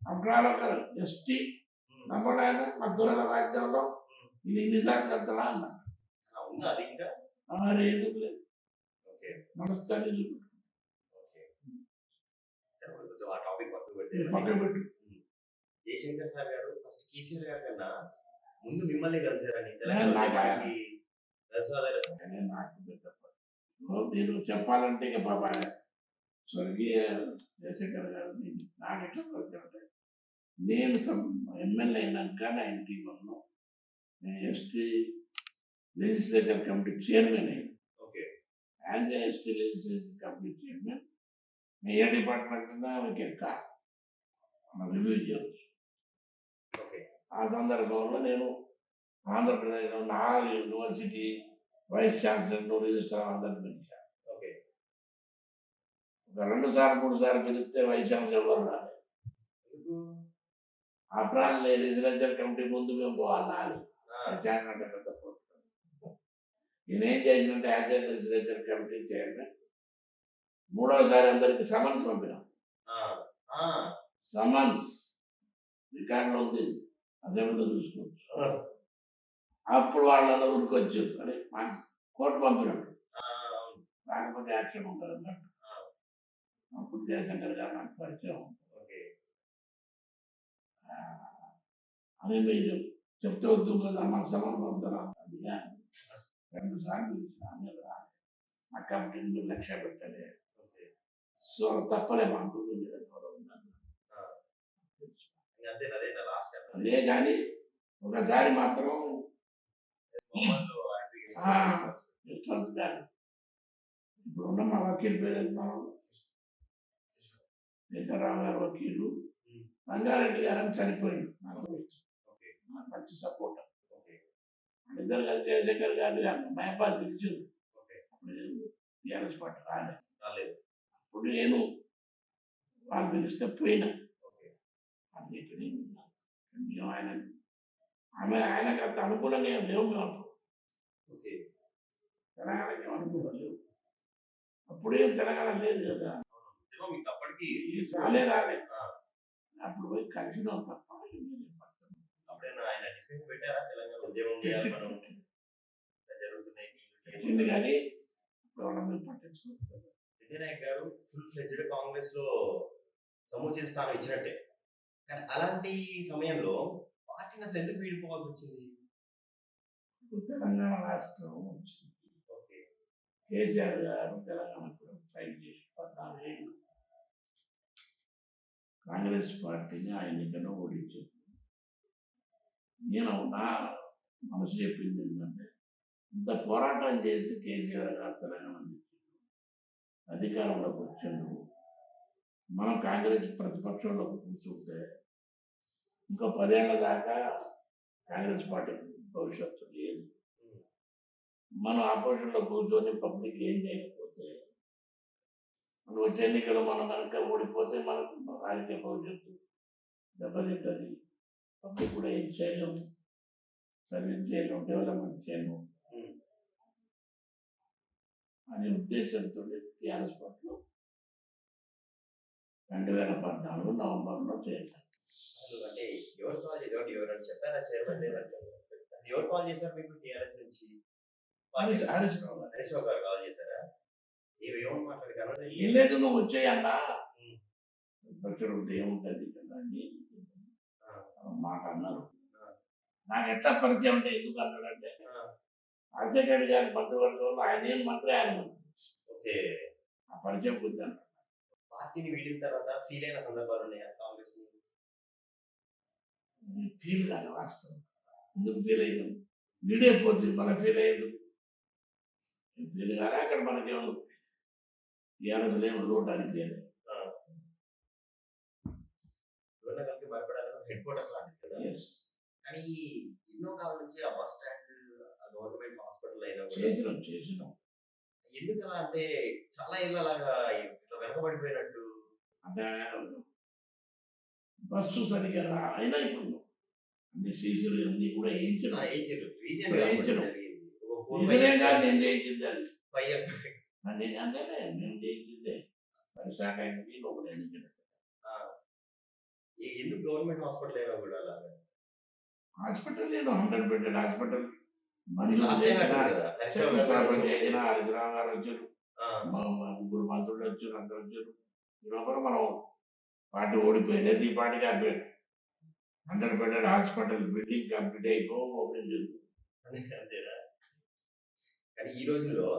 [SPEAKER 2] అబ్రాలు ఒక ఎస్టీ నమ్మడాయన మధ్యలో రాజ్యంలో ఇది ఇన్నిసార్లు వెళ్తాడా అన్నాడు. ఎందుకు లేదు, నడుస్తానే పక్క పెట్టు.
[SPEAKER 1] జయశంకర్ సార్ గారు ఫస్ట్ కేసీఆర్ గారి కన్నా ముందు మిమ్మల్ని కలిసారని
[SPEAKER 2] మీరు చెప్పాలంటే ఇక బాబా స్వర్గీయ జయశంకర్ గారు నాకు ఎట్లా కలిసి, నేను ఎమ్మెల్యే అయినాక 91లో నేను ఎస్టీ లెజిస్లేచర్ కమిటీ చైర్మన్ అయ్యాను. As ST legislature committee chairman ఏ డిపార్ట్మెంట్ ఎక్కా రివ్యూ చేయవచ్చు. ఆ సందర్భంలో నేను ఆంధ్రప్రదేశ్లో 4 యూనివర్సిటీ వైస్ ఛాన్సలర్ను రిజిస్ట్రార్ అందరిని పిలిచాను. ఒక 2 సార్లు 3 సార్లు పిలిస్తే వైస్ ఛాన్సలర్ ఎవరు రాలేదు. ఆఫ్టర్ ఆల్ లెజిస్లేచర్ కమిటీ ముందు మేము పోవాలి. నేనేం చేసినట్టే యాజ్ లెజిస్లేచర్ కమిటీ చైర్మన్ 3వసారి అందరికి సమన్స్ పంపినాం. సమన్స్ రికార్డులో ఉంది, అసెంబ్లీలో చూసుకోవచ్చు. అప్పుడు వాళ్ళ ఊరికి వచ్చి అదే కోర్టు పంపినట్టు, కాకపోతే యాక్షన్ ఉంటుంది అన్నట్టు. అప్పుడు జయశంకర్ గారు నాకు పరిచయం. అదే మీరు చెప్తే వద్దు కదా మాకు సమన్ పంపుతారా, అదిగా 2 సార్లు పిలిచిన ఆ కమిటీని మీరు లక్ష్య పెట్టలే. సో తప్పలే మాకు అదే. కానీ ఒకసారి మాత్రం ఇప్పుడున్న మా వకీల్ పేరు శేఖరరావు గారు వకీలు, రంగారెడ్డి గారు అని చనిపోయింది. నాకు మంచి సపోర్ట్. ఇద్దరు కలిసి జయశంకర్ గారు మహబాద్ పిలిచింది. అప్పుడు టీఆర్ఎస్ పార్టీ రాలేదు. అప్పుడు నేను వాళ్ళు పిలిస్తే పోయినా. మేము ఆయనకు అంత అనుకూలంగా లేవు. మేము తెలంగాణకి అనుకూలం లేవు. అప్పుడేం తెలంగాణ లేదు కదా, చాలే రాలేదు. అప్పుడు పోయి కలిసినాం తప్ప పెట్టింది కానీ పట్టించుకోలేదు.
[SPEAKER 1] రెడ్డి గారు ఫుల్ ఫ్లెడ్జ్డ్ కాంగ్రెస్ లో సముచిత స్థానం ఇచ్చినట్టే, కానీ అలాంటి సమయంలో పార్టీని అసలు ఎందుకు వీడిపోవాల్సి వచ్చింది?
[SPEAKER 2] తెలంగాణ రాష్ట్రం వచ్చింది. కేసీఆర్ గారు తెలంగాణ ఫైట్ చేసి 14 ఏళ్ళు కాంగ్రెస్ పార్టీని ఆ ఎన్నికల్లో ఓడించారు. నేను నా మనసు చెప్పింది ఏంటంటే, ఇంత పోరాటం చేసి కేసీఆర్ గారు తెలంగాణ అధికారంలోకి వచ్చాడు. మనం కాంగ్రెస్ ప్రతిపక్షంలో కూర్చుంటే ఇంకో 10 ఏళ్ల దాకా కాంగ్రెస్ పార్టీ భవిష్యత్తు లేదు. మనం ఆపోజిషన్లో కూర్చొని పబ్లిక్ ఏం చేయకపోతే, మనం వచ్చే ఎన్నికలు మనం కనుక ఓడిపోతే మనకు రాజకీయ భవిష్యత్తు దెబ్బతింటుంది. పబ్లిక్ కూడా ఏం చేయలేము, సర్వీస్ చేయలేము, డెవలప్మెంట్ చేయలేము అనే ఉద్దేశంతో టీఆర్ఎస్ పార్టీలో 2014 నవంబర్లో చేశాను.
[SPEAKER 1] అంటే ఎవరు కాల్ చేశారు? ఎవరైనా చెప్పారా చైర్మన్ లేదంటే? ఎవరు కాల్ చేశారు మీకు టీఆర్ఎస్ నుంచి?
[SPEAKER 2] హరీష్ రావు గారు.
[SPEAKER 1] హరీష్ రావు గారు కాల్ చేశారా? ఏమని మాట్లాడారు?
[SPEAKER 2] ఏం లేదు, నువ్వు వచ్చేయన్నా వచ్చాడు ఏముంటుంది కదా అని మాట అన్నారు. నాకు ఎట్లా పరిచయం అంటే ఎందుకు అన్నాడంటే రాజశేఖర్ గారి మంత్రివర్గంలో ఆయన ఏం మంత్రి, ఆయన మంత్రి.
[SPEAKER 1] ఓకే.
[SPEAKER 2] ఆ పరిచయం పొందాను.
[SPEAKER 1] పార్టీని వీడిన తర్వాత ఫీల్ అయిన సందర్భాలు ఉన్నాయా కాంగ్రెస్?
[SPEAKER 2] ఫీల్ కాదు వాస్తవం. ఎందుకు ఫీల్ అయ్యాం? వీడియో పోతుంది మన ఫీల్ అయ్యేది. ఫీల్ కాదు. అక్కడ మనకేమో టీఆర్ఎస్లో ఏమో లోటు అనిపించలేదు.
[SPEAKER 1] హెడ్ క్వార్టర్స్ లాంటిది కదా. కానీ ఎన్నో కాలం నుంచి ఆ బస్ స్టాండ్, ఆ గవర్నమెంట్ హాస్పిటల్ అయినా
[SPEAKER 2] చేసినాం.
[SPEAKER 1] ఎందుకు అలా అంటే చాలా ఏళ్ళ అలాగా ఇట్లా వెనకబడిపోయినట్టు
[SPEAKER 2] అంటే బస్సు సరిగ్గా అయినా ఇప్పుడు అన్ని సీసీలు అన్ని కూడా వేయించిన
[SPEAKER 1] నేను
[SPEAKER 2] చేయించింది అది
[SPEAKER 1] 5 years
[SPEAKER 2] అంతేనే మేము చేయించిందే. పరిశాఖ అయింది లోపల
[SPEAKER 1] ఎందుకు గవర్నమెంట్ హాస్పిటల్ అయినా కూడా అలాగా?
[SPEAKER 2] హాస్పిటల్ నేను 100 బెడ్ హాస్పిటల్
[SPEAKER 1] హరీష్ రావు
[SPEAKER 2] గారు వచ్చారు, ముగ్గురు మంత్రులు వచ్చారు, అందరు వచ్చారు. లోపల మనం పార్టీ ఓడిపోయింది. ఈ పార్టీకి 100 బెడ్ హాస్పిటల్ బిల్డింగ్ కంప్లీట్ అయిపో ఓపెన్ చేస్తుంది.
[SPEAKER 1] అంతేనా? కానీ ఈ రోజుల్లో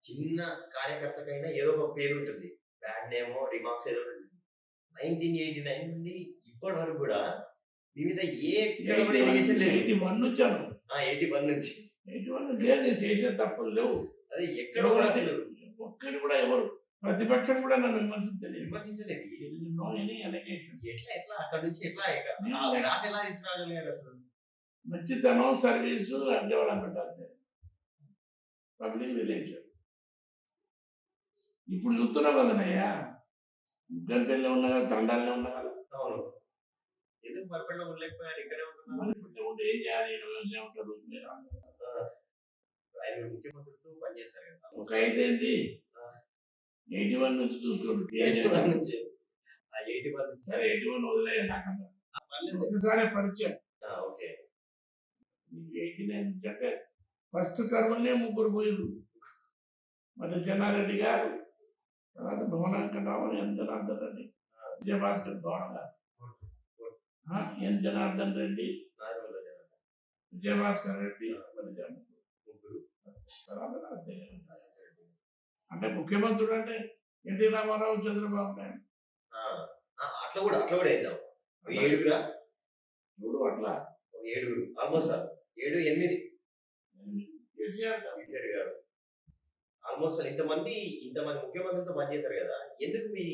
[SPEAKER 1] చిన్న కార్యకర్తకైనా ఏదో ఒక పేరు ఉంటుంది, బ్యాడ్ నేమో రిమార్క్స్ ఏదో ఉంటుంది. 1989 నుండి ఇప్పటి వరకు కూడా మీ మీద ఏ ఎలిగేషన్ లేదు.
[SPEAKER 2] 81 వచ్చాను.
[SPEAKER 1] 81 నుంచి
[SPEAKER 2] 81 లేదు, నేను చేసిన తప్పులు లేవు.
[SPEAKER 1] అదే ఎక్కడ కూడా అసలు
[SPEAKER 2] ఒక్కటి కూడా ఎవరు ప్రతిపక్షం కూడా నన్ను విమర్శించలేదు.
[SPEAKER 1] ఎట్లా అక్కడ నుంచి ఎట్లా తీసుకురాగలిగారు అసలు?
[SPEAKER 2] మంచితనం, సర్వీసు, డెవలప్మెంట్ అంతే, పబ్లిక్ రిలేషన్. ఇప్పుడు చూస్తున్నావు కదనయ్యా, ముగ్గంపల్లి ఉన్నా కదా, తండాలనే ఉన్నా కదా.
[SPEAKER 1] అవును. ఎందుకు మరపడిలో ఉండలేకపోయారు? ఇక్కడే ఉంటున్నారు.
[SPEAKER 2] ఏం చేయాలి? ఉంటారు.
[SPEAKER 1] 5 ముఖ్యమంత్రులతో పనిచేశారు కదా.
[SPEAKER 2] ఒక 5 ఏంది 81 నుంచి చూసుకోండి. 81 నుంచి 81 వదిలే నాకన్నా ఒకసారి పరిచయం.
[SPEAKER 1] ఓకే.
[SPEAKER 2] 89 నుంచి అంటే ఫస్ట్ టర్మ్నే ముగ్గురు పోయారు. మరి జనారెడ్డి గారు, తర్వాత భువనాంకరావు, ఎన్ జనార్దన్ రెడ్డి, విజయభాస్కర్ గౌడ గారు, ఎన్ జనార్దన్ రెడ్డి, విజయభాస్కర్ రెడ్డి, అంటే ముఖ్యమంత్రుడు అంటే ఎన్టీ రామారావు, చంద్రబాబు నాయుడు.
[SPEAKER 1] అట్లా కూడా వేద్దాం. 7
[SPEAKER 2] చూడు అట్లా
[SPEAKER 1] 7 ఆల్మోస్ట్ 7, 8
[SPEAKER 2] కేసీఆర్
[SPEAKER 1] గారు ఆల్మోస్ట్ ఇంతమంది ముఖ్యమంత్రులతో పనిచేశారు కదా. ఎందుకు మీ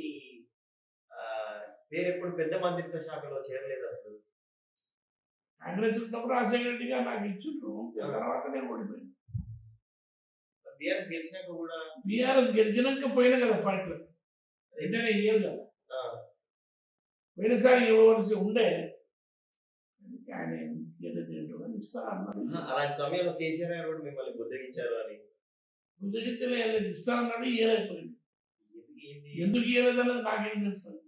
[SPEAKER 1] పేరు ఎప్పుడు పెద్ద మంత్రిత్వ శాఖలో చేరలేదు అసలు?
[SPEAKER 2] కాంగ్రెస్ ఉన్నప్పుడు రాజశేఖర రెడ్డి గారు నాకు ఇచ్చిండ్రు, తర్వాత నేను ఓడిపోయాను.
[SPEAKER 1] బీఆర్ఎస్ గెలిచినాక కూడా
[SPEAKER 2] బీఆర్ఎస్ గెలిచినాక పోయినా కదా పార్టీలో, వెంటనే ఇయ్యాలి కదా. పోయినసారి ఇవ్వవలసి ఉండే, ఆయన ఇస్తా అన్నాడు.
[SPEAKER 1] అలాంటి సమయంలో కేసీఆర్ గారు కూడా మిమ్మల్ని బుద్ధగించారు అని.
[SPEAKER 2] బుద్ధగించలే, ఇస్తా అన్నాడు, ఇయ్యలేకపోయింది. ఎందుకు ఇయ్యలేదన్నది నాకేం తెలుస్తుంది.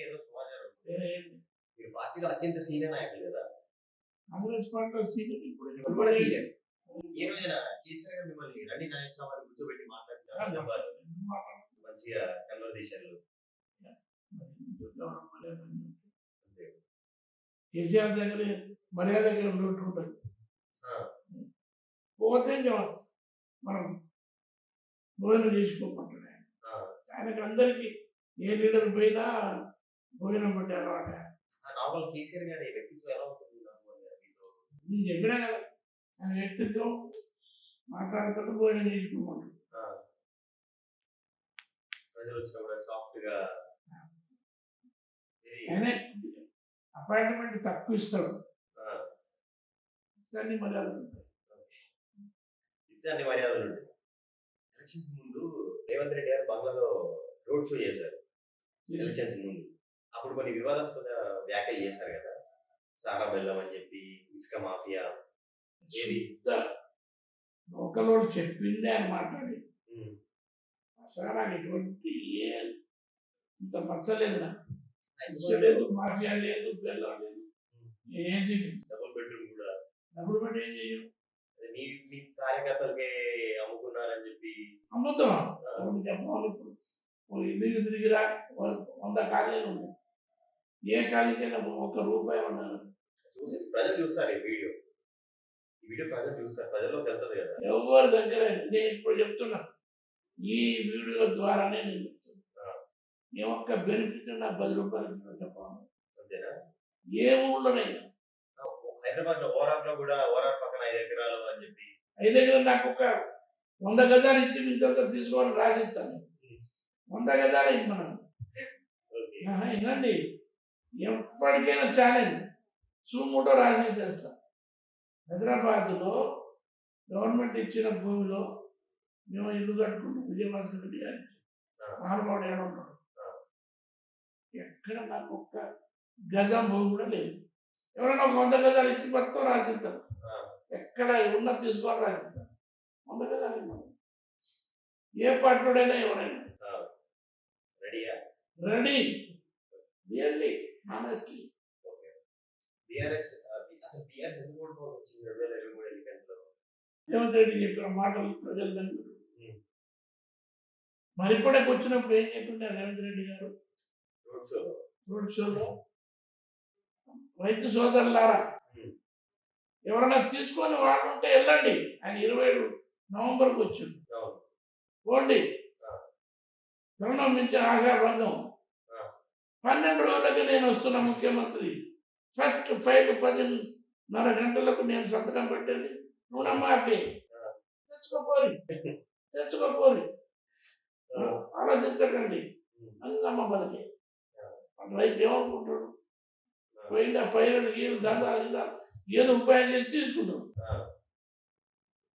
[SPEAKER 1] ఏదో సమాచారం. మీరు పార్టీలో అత్యంత సీనియర్ నాయకులు కదా.
[SPEAKER 2] కాంగ్రెస్ పార్టీలో సీనియర్, ఇప్పుడు
[SPEAKER 1] కూడా సీనియర్. ఈ రోజున కేసీఆర్ గారు మిమ్మల్ని రండి నాయక సభ కూర్చోబెట్టి మాట్లాడుతున్నారు, మంచిగా కన్వర్సేషన్లు.
[SPEAKER 2] కేసీఆర్ దగ్గర మర్యాద ఉంటుంది. పోతే మనం భోజనం చేసుకోమంటాడు ఆయన. ఆయనకు అందరికీ ఏ లీడర్ పోయినా భోజనం పట్టే అలవాట.
[SPEAKER 1] కేసీఆర్ గారి వ్యక్తిత్వం ఎలా ఉంటుంది?
[SPEAKER 2] నేను చెప్పినా కదా, ఆయన వ్యక్తిత్వం మాట్లాడుతూ భోజనం చేసుకోమంటాడు.
[SPEAKER 1] ప్రజలు వచ్చినా కూడా సాఫ్ట్ గా.
[SPEAKER 2] ఆయనే అపాయింట్మెంట్ తక్కువ ఇస్తాడు, ఇస్తాన్ని మర్యాదలు ఉంటాయి.
[SPEAKER 1] ఎలక్షన్స్ ముందు రేవంత్ రెడ్డి గారు బంగ్లాలో రోడ్ షో చేశారు. ఎలక్షన్స్ ముందు అప్పుడు కొన్ని వివాదాస్పద వ్యాఖ్యలు చేశారు కదా, సారా బెల్లం అని చెప్పి, ఇసుక మాఫియా. ఏది
[SPEAKER 2] లోకల్ చెప్పింది ఆయన మాట్లాడి అసలు నాకు ఎటువంటి ఇంత మచ్చలేదు నాకు. ఇసుక లేదు, మాఫియా లేదు, బెల్లం లేదు, ఏది లేదు.
[SPEAKER 1] డబుల్ బెడ్రూమ్ కూడా
[SPEAKER 2] డబ్బులు పెట్టి ఏం చేయను.
[SPEAKER 1] మీ కార్యకర్తలకే అమ్ముకున్నారని చెప్పి
[SPEAKER 2] అమ్ముతాం చెప్పాలి. ఇప్పుడు ఓ ఇల్లు తిరిగిరా 100 ఖాళీలు ఉన్నాయి. ఏ ఖాళీకైనా ₹1 ఉన్నారు.
[SPEAKER 1] చూసి ప్రజలు చూస్తారు ఈ వీడియో ప్రజలు చూస్తారు, ప్రజల్లోకి వెళ్తుంది కదా.
[SPEAKER 2] ఎవరి దగ్గర నేను ఇప్పుడు చెప్తున్నా, ఈ వీడియో ద్వారానే నేను చెప్తున్నా. ఏ ఒక్క బెనిఫిట్ నాకు ₹10 చెప్పాలి.
[SPEAKER 1] అంతేనా?
[SPEAKER 2] ఏ ఊళ్ళోనైనా
[SPEAKER 1] హైదరాబాద్ లో ఓరార్ లో కూడా ఓరార్ పక్కన 5 ఎకరాలు అని చెప్పి
[SPEAKER 2] 5 ఎకరాలు నాకు ఒక 100 గజాలు ఇచ్చి మీతో తీసుకోవాలని రాసిస్తాను. 100 గజాలు ఇమ్మన్నాను. వినండి, ఎప్పటికైనా ఛాలెంజ్ సుమూటో రాసేసేస్తా. హైదరాబాద్లో గవర్నమెంట్ ఇచ్చిన భూమిలో మేము ఇల్లు కట్టుకున్నాం. విజయభాస్కర్ రెడ్డి గారి మహానుభావుడు ఏమన్నాడు, ఎక్కడ నాకు ఒక్క గజం భూమి కూడా లేదు. ఎవరైనా ఒక 100 గజాలు ఇచ్చి మొత్తం రాసిస్తారు. ఎక్కడ ఉన్న తీసుకొని రాసిస్తారు. 100 గజాలు ఇవ్వడం ఏ పట్టుడైనా ఎవరైనా రెడీ. Really honestly.
[SPEAKER 1] బీఆర్ఎస్ అసలు బీఆర్ఎస్ ఎందుకు ఓడిపోవచ్చు 2023 ఎన్నికల్లో?
[SPEAKER 2] రేవంత్ రెడ్డి చెప్పిన మాటలు ప్రజలు దాన్ని మరిపడకు వచ్చినప్పుడు ఏం చెప్పింటారు రేవంత్ రెడ్డి గారు రోడ్ షోలో, రైతు సోదరులారా ఎవరైనా తీసుకొని వాడుంటే వెళ్ళండి. ఆయన 27 నవంబర్కి వచ్చింది. పోండి, తరుణం మించిన ఆశాభంగం. 12 రోజులకి నేను వస్తున్న ముఖ్యమంత్రి. ఫస్ట్ ఫైల్ 10:30 గంటలకు నేను సంతకం పెట్టేది రుణమాఫీ. తెచ్చుకోపోరి ఆలోచించకండి అని నమ్మ బతికే. రైతు ఏమనుకుంటాడు, పోయిన పైరులు గీరు దందాలు ఏదో ఉపాయం చేసి తీసుకుందాం.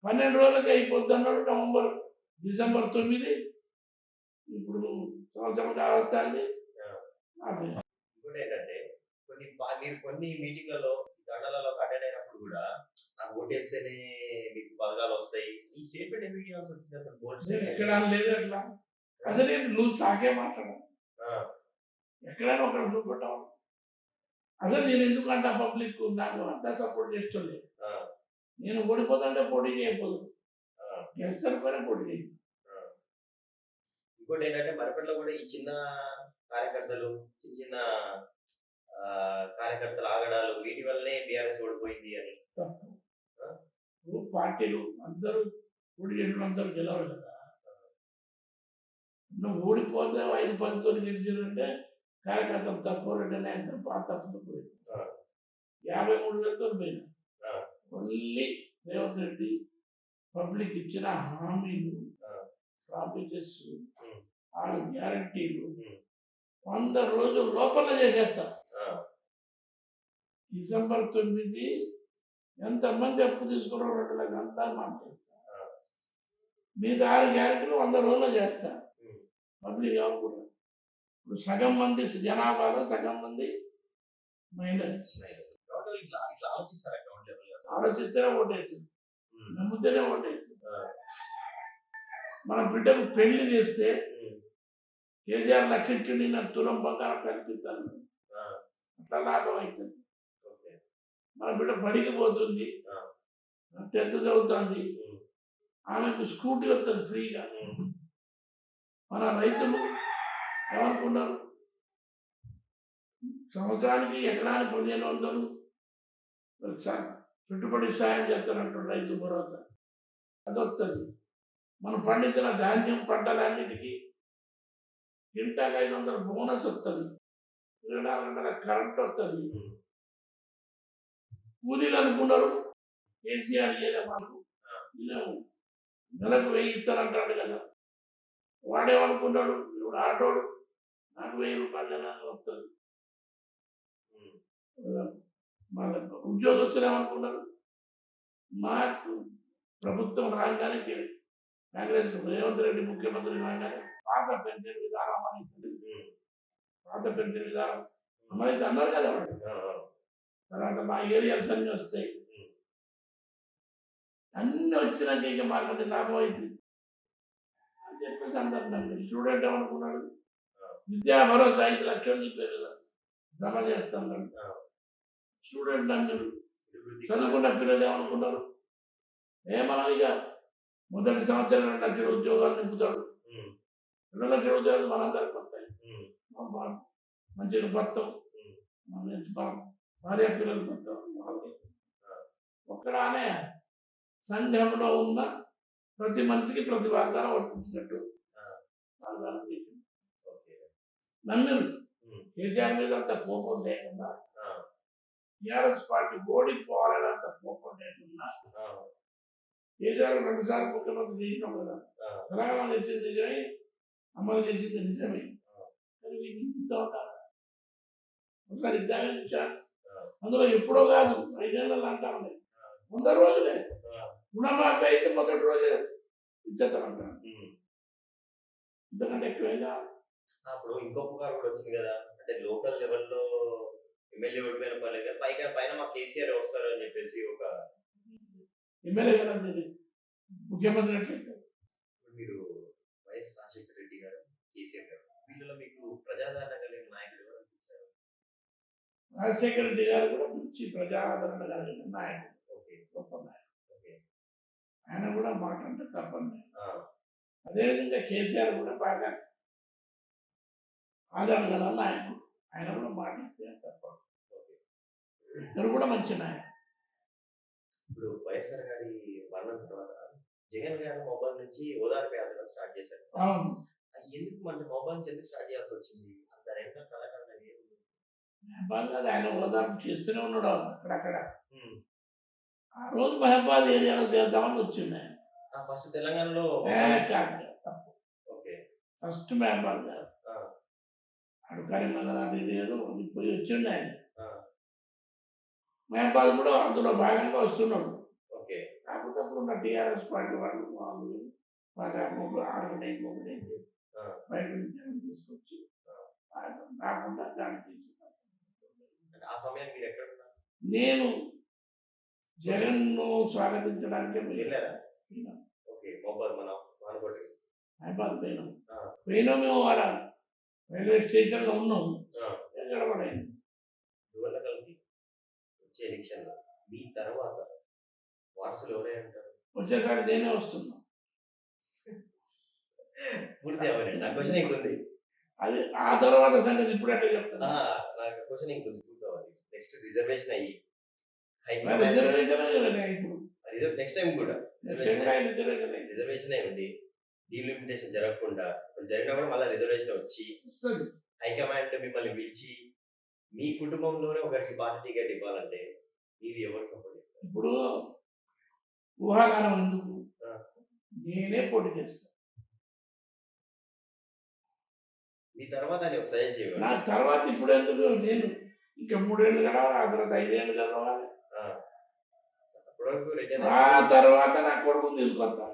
[SPEAKER 2] 12 రోజులకి అయిపోద్ది అన్నాడు. డిసెంబర్ 9. ఇప్పుడు సంవత్సరం కావస్తుంది.
[SPEAKER 1] ఇంకోటి ఏంటంటే మీరు కొన్ని మీటింగ్లలో దండాలలో అటెండ్ అయినప్పుడు కూడా నాకు ఓటేస్తేనే మీకు పథకాలు వస్తాయి, ఈ స్టేట్మెంట్ ఎందుకు ఇవ్వాల్సి వచ్చింది అసలు?
[SPEAKER 2] ఎక్కడ లేదు అట్లా. అసలు నువ్వు తాకే మాట్లాడా, ఎక్కడైనా ఒకరు చూపెట్టావు. అసలు నేను ఎందుకంటే పబ్లిక్ నాకు అంతా సపోర్ట్ చేస్తుండే. నేను ఓడిపోతుంటే పోటీ చేయకపోదు, గెలుస్తారు పైన పోటీ చేయ.
[SPEAKER 1] ఇంకోటి ఏంటంటే మరిపట్లో కూడా ఈ చిన్న కార్యకర్తలు చిన్న కార్యకర్తల ఆగడాలు వీటి వల్లనే బీఆర్ఎస్ ఓడిపోయింది అని.
[SPEAKER 2] పార్టీలు అందరూ పోటీ చేసిన అందరూ గెలవాలి కదా. నువ్వు ఓడిపోతే 5-10 గెలిచారంటే కార్యకర్తలు తక్కువ రెడ్డి అంటే పాత తప్పుతో పోయింది. 53,000 పోయినా. ఓన్లీ రేవంత్ రెడ్డి పబ్లిక్ ఇచ్చిన హామీలు, ప్రామిసెస్, 6 గ్యారంటీలు 100 రోజుల లోపల చేసేస్తా. డిసెంబర్ 9 ఎంతమంది అప్పు తీసుకున్నారో 2 లక్షలు అంతా మాట్లాడతా. మీద 6 గ్యారెంటీలు 100 రోజుల్లో చేస్తా. పబ్లిక్ ఏమనుకుంటారు, ఇప్పుడు సగం మంది జనాభాలో సగం మంది మహిళలు. ఆలోచిస్తేనే ఓటేస్తుంది, నమ్ముతేనే ఓటేస్తుంది. మన బిడ్డకు పెళ్లి చేస్తే కేసీఆర్ 1 లక్ష ఇచ్చింది, నాకు తులం బంగారం కల్పిస్తాను, అట్లా లాభం అవుతుంది. మన బిడ్డ బడికి పోతుంది, 10th చదువుతుంది, ఆమెకు స్కూటీ వస్తుంది ఫ్రీగా. మన రైతులు ఏమనుకున్నారు, సంవత్సరానికి ఎకరానికి 1,500 పెట్టుబడి సాయం చేస్తారంటారు రైతు భరోసా. అది వస్తుంది. మనం పండించిన ధాన్యం పంటలన్నిటికీ క్వింటాకి 500 బోనస్ వస్తుంది. 24 గంటల కరెంట్ వస్తుంది. కూలీలు అనుకున్నారు కేసీఆర్ చేయలే మాకు, నెలకు 1000 ఇస్తారంటాడు కదా. వాడేమనుకున్నాడు, ఇప్పుడు ఆటోడు నాకు 1000 రూపాయలు వస్తుంది. మన ఉద్యోగస్తులు ఏమనుకున్నారు, మాకు ప్రభుత్వం రాగానే కాంగ్రెస్ రేవంత్ రెడ్డి ముఖ్యమంత్రి రాగానే పాత పెన్షన్ విధానం అమలవుతుంది. పాత పెన్షన్ విధానం అమలైతే అన్నారు కదా వాడు. తర్వాత మా ఏరియాస్ అన్నీ వస్తాయి. అన్నీ వచ్చినాక ఇక మాకు లాభం అవుతుంది అని చెప్పేసి అందరు. స్టూడెంట్ ఏమనుకున్నాడు, విద్యా భరోసా 5 లక్షలు చెప్పారు కదా, జమ చేస్తాను. స్టూడెంట్ అందరూ చదువుకున్న పిల్లలు ఏమనుకున్నారు, ఏమన్నా ఇక మొదటి సంవత్సరం 2 లక్షల ఉద్యోగాలు నింపుతాడు, 2 లక్షల ఉద్యోగాలు మనందరికి వస్తాయి, మంచిగా బతాం, భార్య పిల్లలు బతాం. ఒక్కడానే సంఘంలో ఉన్న ప్రతి మనిషికి ప్రతి వాగ్దానం వర్తించినట్టు వాగ్దానం చేసింది. నమ్మిరు కేసీఆర్ మీద అంత కోపం లేకుండా, టీఆర్ఎస్ పార్టీ ఓడిపోవాలని అంత కోపం లేకుండా, కేసీఆర్ 2 సార్లు ముఖ్యమంత్రి చేసినాం కదా, తెలంగాణ తెచ్చింది నిజమే, అమలు చేసింది నిజమే, కానీ వీళ్ళు ఇంత ఉంటారు. ఒకసారి ఇద్దామని ఇచ్చారు, అందులో ఎప్పుడో కాదు 5 ఏళ్ళలో అంటా ఉన్నాయి, 100 రోజులే రుణమాఫీ అయితే మొదటి రోజే ఇచ్చేస్తామంటారు. ఇంతకంటే ఎక్కువగా
[SPEAKER 1] అప్పుడు ఇంకో పుకారు కూడా వచ్చింది కదా, అంటే లోకల్ లెవెల్లో ఎమ్మెల్యే ఓడిపోయిన పర్లేదు పైన మా కేసీఆర్ వస్తారు అని చెప్పేసి ఒక
[SPEAKER 2] ఎమ్మెల్యే కదా ముఖ్యమంత్రి ఎట్లయితే.
[SPEAKER 1] మీరు వైఎస్ రాజశేఖర రెడ్డి గారు, కేసీఆర్ గారు, వీళ్ళలో మీకు ప్రజాదరణ కలిగిన నాయకుడు ఎవరు అనిపించారు?
[SPEAKER 2] రాజశేఖర రెడ్డి గారు కూడా మంచి ప్రజాదరణ కలిగిన నాయకుడు, గొప్ప నాయకుడు. ఆయన కూడా మాట అంటే తప్పండి. అదేవిధంగా కేసీఆర్ కూడా బాగా ఆదరణ గల నాయకుడు, ఆయన కూడా మాట ఇస్తే తప్ప. ఇద్దరు కూడా మంచి నాయకుడు.
[SPEAKER 1] ఇప్పుడు వైఎస్ఆర్ గారి మరణం తర్వాత జగన్ గారు మొబైల్ నుంచి ఓదార్పు యాత్ర స్టార్ట్ చేశారు.
[SPEAKER 2] అవును,
[SPEAKER 1] ఎందుకు అంటే మొబైల్ నుంచి ఎందుకు స్టార్ట్ చేయాల్సి వచ్చింది? అంత రెండు కళాకారులు
[SPEAKER 2] మహబాద్ ఆయన ఓదార్పు చేస్తూనే ఉన్నాడు అక్కడక్కడ. ఆ రోజు మహబాద్ ఏరియాలో చేద్దామని వచ్చింది ఆయన.
[SPEAKER 1] ఫస్ట్ తెలంగాణలో
[SPEAKER 2] కాదు, తప్పు. ఫస్ట్ మహబాద్ కాదు, అటు కరీంనగర్ అది ఏదో పోయి వచ్చిండు ఆయన. మహబాద్ కూడా అందులో భాగంగా వస్తున్నాడు. కాకపోతే అప్పుడు ఉన్న టీఆర్ఎస్ పార్టీ వాళ్ళు బాగా ఆడుకునే బయట నుంచి తీసుకొచ్చి రాకుండా దాన్ని నేను జగన్ ను స్వాగతించడానికి మహబాద్ పోయినా మేము ఆడ రైల్వే స్టేషన్ లో ఉన్నాం.
[SPEAKER 1] మీ తర్వాత వారసులు ఎవరై ఉంటారు?
[SPEAKER 2] వచ్చేసరి నేనే వస్తున్నా.
[SPEAKER 1] పూర్తి అవ్వండి, నా క్వశ్చన్ ఇంకొంది.
[SPEAKER 2] అది ఆ తర్వాత సంగతి ఇప్పుడు అంటే చెప్తాను.
[SPEAKER 1] నాకు క్వశ్చన్ ఇంకొంది, పూర్తి అవ్వాలి. నెక్స్ట్ రిజర్వేషన్ అయ్యి
[SPEAKER 2] ఇప్పుడు
[SPEAKER 1] నెక్స్ట్ టైం కూడా రిజర్వేషన్ అయి ఉంది, డీలిమిటేషన్ జరగకుండా జరిగినా కూడా మళ్ళీ రిజర్వేషన్ వచ్చి హైకమాండ్ మిమ్మల్ని పిలిచి మీ కుటుంబంలోనే ఒకరికి పార్టీ టికెట్ ఇవ్వాలంటే మీరు ఎవరు సపోర్ట్ చేస్తారు?
[SPEAKER 2] ఇప్పుడు ఊహాగానం ఎందుకు, నేనే పోటీ చేస్తాను.
[SPEAKER 1] మీ తర్వాత ఒక సజెస్ట్ చేయాలి.
[SPEAKER 2] నా తర్వాత ఇప్పుడు ఎందుకు, నేను ఇంకా 3 ఏళ్ళు గడవాలి, ఆ తర్వాత 5 ఏళ్ళు గడవాలి, ఆ తర్వాత నా కొడుకుని తీసుకొస్తా.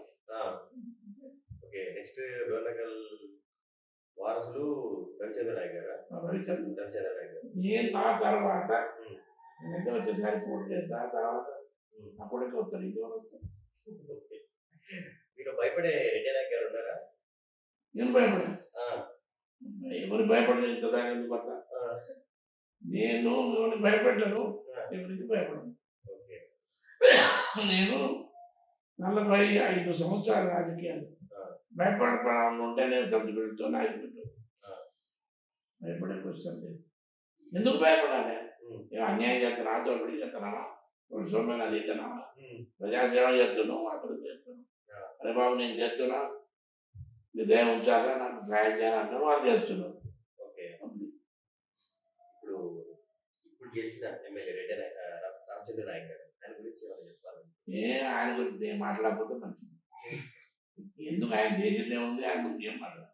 [SPEAKER 1] నెక్స్ట్ డోర్నకల్ వారసులు రవిచంద్ర నాయక్ గారు.
[SPEAKER 2] నేను నా తర్వాత నేనైతే వచ్చేసరి పోటీ చేస్తా, ఆ తర్వాత నా కొడుకు వస్తాడు, ఇంకెవరు వస్తాడు.
[SPEAKER 1] మీరు భయపడే రెడ్డి నాయక్ గారు ఉన్నారా?
[SPEAKER 2] నేను భయపడా, ఎవరు భయపడలేదు, ఇంత దాకా ఎందుకు వస్తా. నేను ఎవరిని భయపెట్టాను, ఎవరికి భయపడను. నేను 45 సంవత్సరాలు రాజకీయాలు భయపడకుండా ఉంటే నేను సబ్జెక్టుతో నాయకుడు. భయపడే క్వశ్చన్ లేదు. ఎందుకు భయపడాలి? అన్యాయం చేస్తున్నా, దోపిడీ చేస్తున్నావా, సొమ్మైన చేస్తున్నావా, ప్రజాసేవ చేస్తున్నావు, అభివృద్ధి చేస్తున్నావు. అరే బాబు నేను చేస్తున్నా, నీ దేవం ఉంచాలా, నాకు సహాయం చేయాలంటారు, వాళ్ళు చేస్తున్నారు.
[SPEAKER 1] ఇప్పుడు గెలిచిన ఎమ్మెల్యే రెడ్డి రామచంద్ర నాయక్ గారు, ఆయన గురించి చెప్పాలి.
[SPEAKER 2] ఆయన గురించి నేను మాట్లాడకపోతే మంచిది. ఎందుకు ఆయన చేసిందే ఉంది, ఆయన గురించి ఏం మాట్లాడాలి.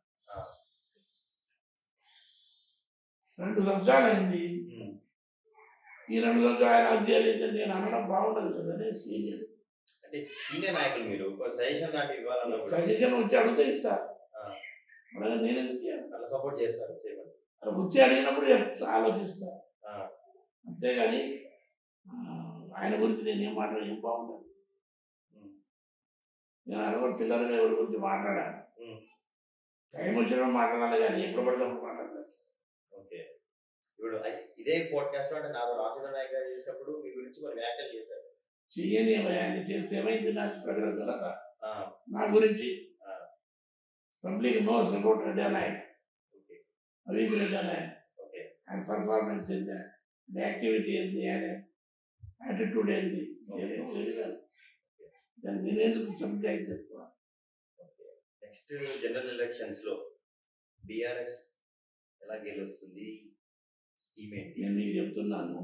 [SPEAKER 2] 2 సంవత్సరాలు అయింది. ఈ 2 సంవత్సరాలు ఆయన అధ్యయనం నేను అనడం బాగుండదు కదా. సీనియర్
[SPEAKER 1] అంటే సీనియర్ నాయకులు మీరు సజెషన్ లాంటివి ఇవ్వాలన్నా
[SPEAKER 2] సజెషన్ వచ్చి అడిగితే ఇస్తారు. నేను ఎందుకు
[SPEAKER 1] అట్లా సపోర్ట్ చేస్తారు,
[SPEAKER 2] వచ్చి అడిగినప్పుడు ఆలోచిస్తా. అంతేగాని ఆయన గురించి నేను ఏం మాట్లాడి ఏం బాగుండదు. నేను అనుకో పిల్లలుగా ఎవరి గురించి మాట్లాడాను. టైం వచ్చిన మాట్లాడాలి కానీ ఎప్పుడు పడితే అప్పుడు మాట్లాడాలి.
[SPEAKER 1] ఓకే. ఇప్పుడు ఇదే పాడ్కాస్ట్ అంటే నాకు రామచంద్ర నాయక్ గారు చేసినప్పుడు మీ గురించి కొన్ని వ్యాఖ్యలు చేశారు.
[SPEAKER 2] చెయ్యని ఆయన చేస్తే ఏమైంది నాకు ప్రజల తర్వాత
[SPEAKER 1] ఆ,
[SPEAKER 2] నా గురించి
[SPEAKER 1] ఆ,
[SPEAKER 2] public knows about Reddy Nayak,
[SPEAKER 1] okay
[SPEAKER 2] అవిజ్ రెడ్డి నాయక్,
[SPEAKER 1] ఓకే
[SPEAKER 2] ఆయన పర్ఫార్మెన్స్ ఏంది, ఆయన యాక్టివిటీ ఏంది, ఆయన యాటిట్యూడ్ ఏంది, దాన్ని నేనేందుకు సబ్జెక్ట్ చెప్తున్నా.
[SPEAKER 1] ఓకే. నెక్స్ట్ జనరల్ ఎలక్షన్స్ లో బీఆర్ఎస్ ఎలా గెలుస్తుంది, స్కీమ్ ఏంటి?
[SPEAKER 2] నేను మీకు చెప్తున్నాను,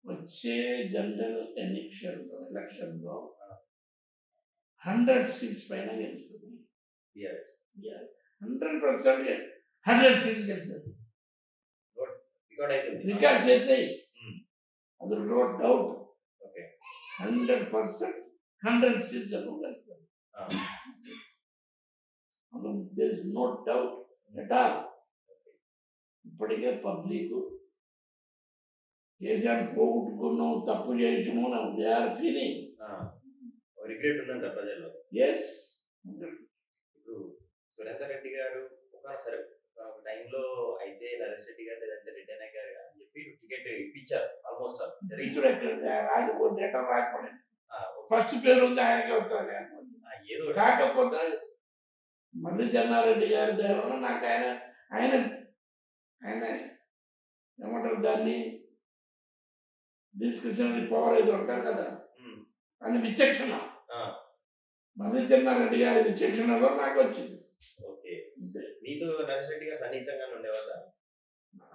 [SPEAKER 2] వచ్చే జనరల్ ఎలక్షన్లో 100 సీట్స్ పైన గెలుస్తుంది
[SPEAKER 1] బీఆర్ఎస్
[SPEAKER 2] 100%. 100 సీట్స్ గెలుస్తుంది.
[SPEAKER 1] రికార్డ్ అవుతుంది.
[SPEAKER 2] రికార్డ్ చేసేయి,
[SPEAKER 1] Hmm.
[SPEAKER 2] అది నో డౌట్.
[SPEAKER 1] ఓకే.
[SPEAKER 2] 100% 100 సీట్స్ అని గెలుస్తుంది.
[SPEAKER 1] ఆ,
[SPEAKER 2] there is no doubt at all. ఇప్పటికే పబ్లిక్ కేసీఆర్ పోగొట్టుకున్నాం, తప్పు చేయించము, దే ఆర్ ఫీలింగ్.
[SPEAKER 1] రిగ్రెట్ ఉందంట ప్రజల్లో.
[SPEAKER 2] ఎస్.
[SPEAKER 1] ఇప్పుడు సురేందర్ రెడ్డి గారు ఒక టైంలో అయితే నరేష్ రెడ్డి గారు లేదంటే రెడ్డి నాయక్ గారు అని చెప్పి టికెట్ ఇప్పించారు. ఆల్మోస్ట్
[SPEAKER 2] రాకపోతే ఎక్కడ రాకపోతే ఫస్ట్ పేరు ఉంది ఆయనకే వస్తుంది.
[SPEAKER 1] ఏదో
[SPEAKER 2] కాకపోతే మల్లి చెన్నారెడ్డి గారి దైవం నాకు ఆయన ఆయన ఆయన ఏమంటారు దాన్ని, డిస్క్రిప్షన్ పవర్ ఏదో ఉంటారు కదా, ఆయన విచక్షణ. మల్లి చెన్నారెడ్డి గారి విచక్షణలో నాకు వచ్చింది.
[SPEAKER 1] ఓకే. మీతో నరేష్ రెడ్డి గారు సన్నిహితంగానే ఉండేవాళ్ళ?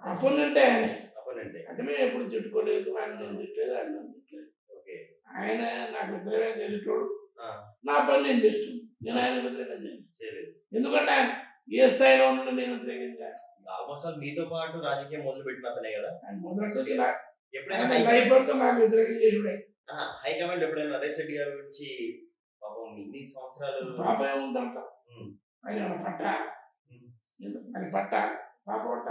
[SPEAKER 2] అపోనెంటే ఆయన.
[SPEAKER 1] అపోనెంటే
[SPEAKER 2] అంటే మేము ఎప్పుడు తిట్టుకోలేదు, ఆయన నేను తిట్టలేదు, ఆయన నన్ను తిట్టలేదు.
[SPEAKER 1] ఓకే.
[SPEAKER 2] ఆయన నాకు వ్యతిరేకంగా చేసేటోడు,
[SPEAKER 1] ఆ,
[SPEAKER 2] నా పని నేను చేస్తుంది, నేను ఆయన వ్యతిరేకంగా
[SPEAKER 1] చేయలేదు.
[SPEAKER 2] ఎందుకంటే ఆయన ఏ స్థాయిలో ఉంటే నేను వ్యతిరేకంగా.
[SPEAKER 1] ఆల్మోస్ట్ ఆల్ మీతో పాటు రాజకీయం మొదలు పెట్టిన అతనే కదా.
[SPEAKER 2] ఆయన మొదటి
[SPEAKER 1] ఎప్పుడైనా
[SPEAKER 2] లైఫ్ అంతా నాకు వ్యతిరేకం చేసుడే.
[SPEAKER 1] హైకమాండ్ ఎప్పుడైనా నరేష్ రెడ్డి గారి గురించి పాపం ఇన్ని సంవత్సరాలు
[SPEAKER 2] పాప ఏముందంట,
[SPEAKER 1] ఉమ్,
[SPEAKER 2] ఆయన పట్ట
[SPEAKER 1] ఉమ్,
[SPEAKER 2] ఆయన పట్ట పాప పట్ట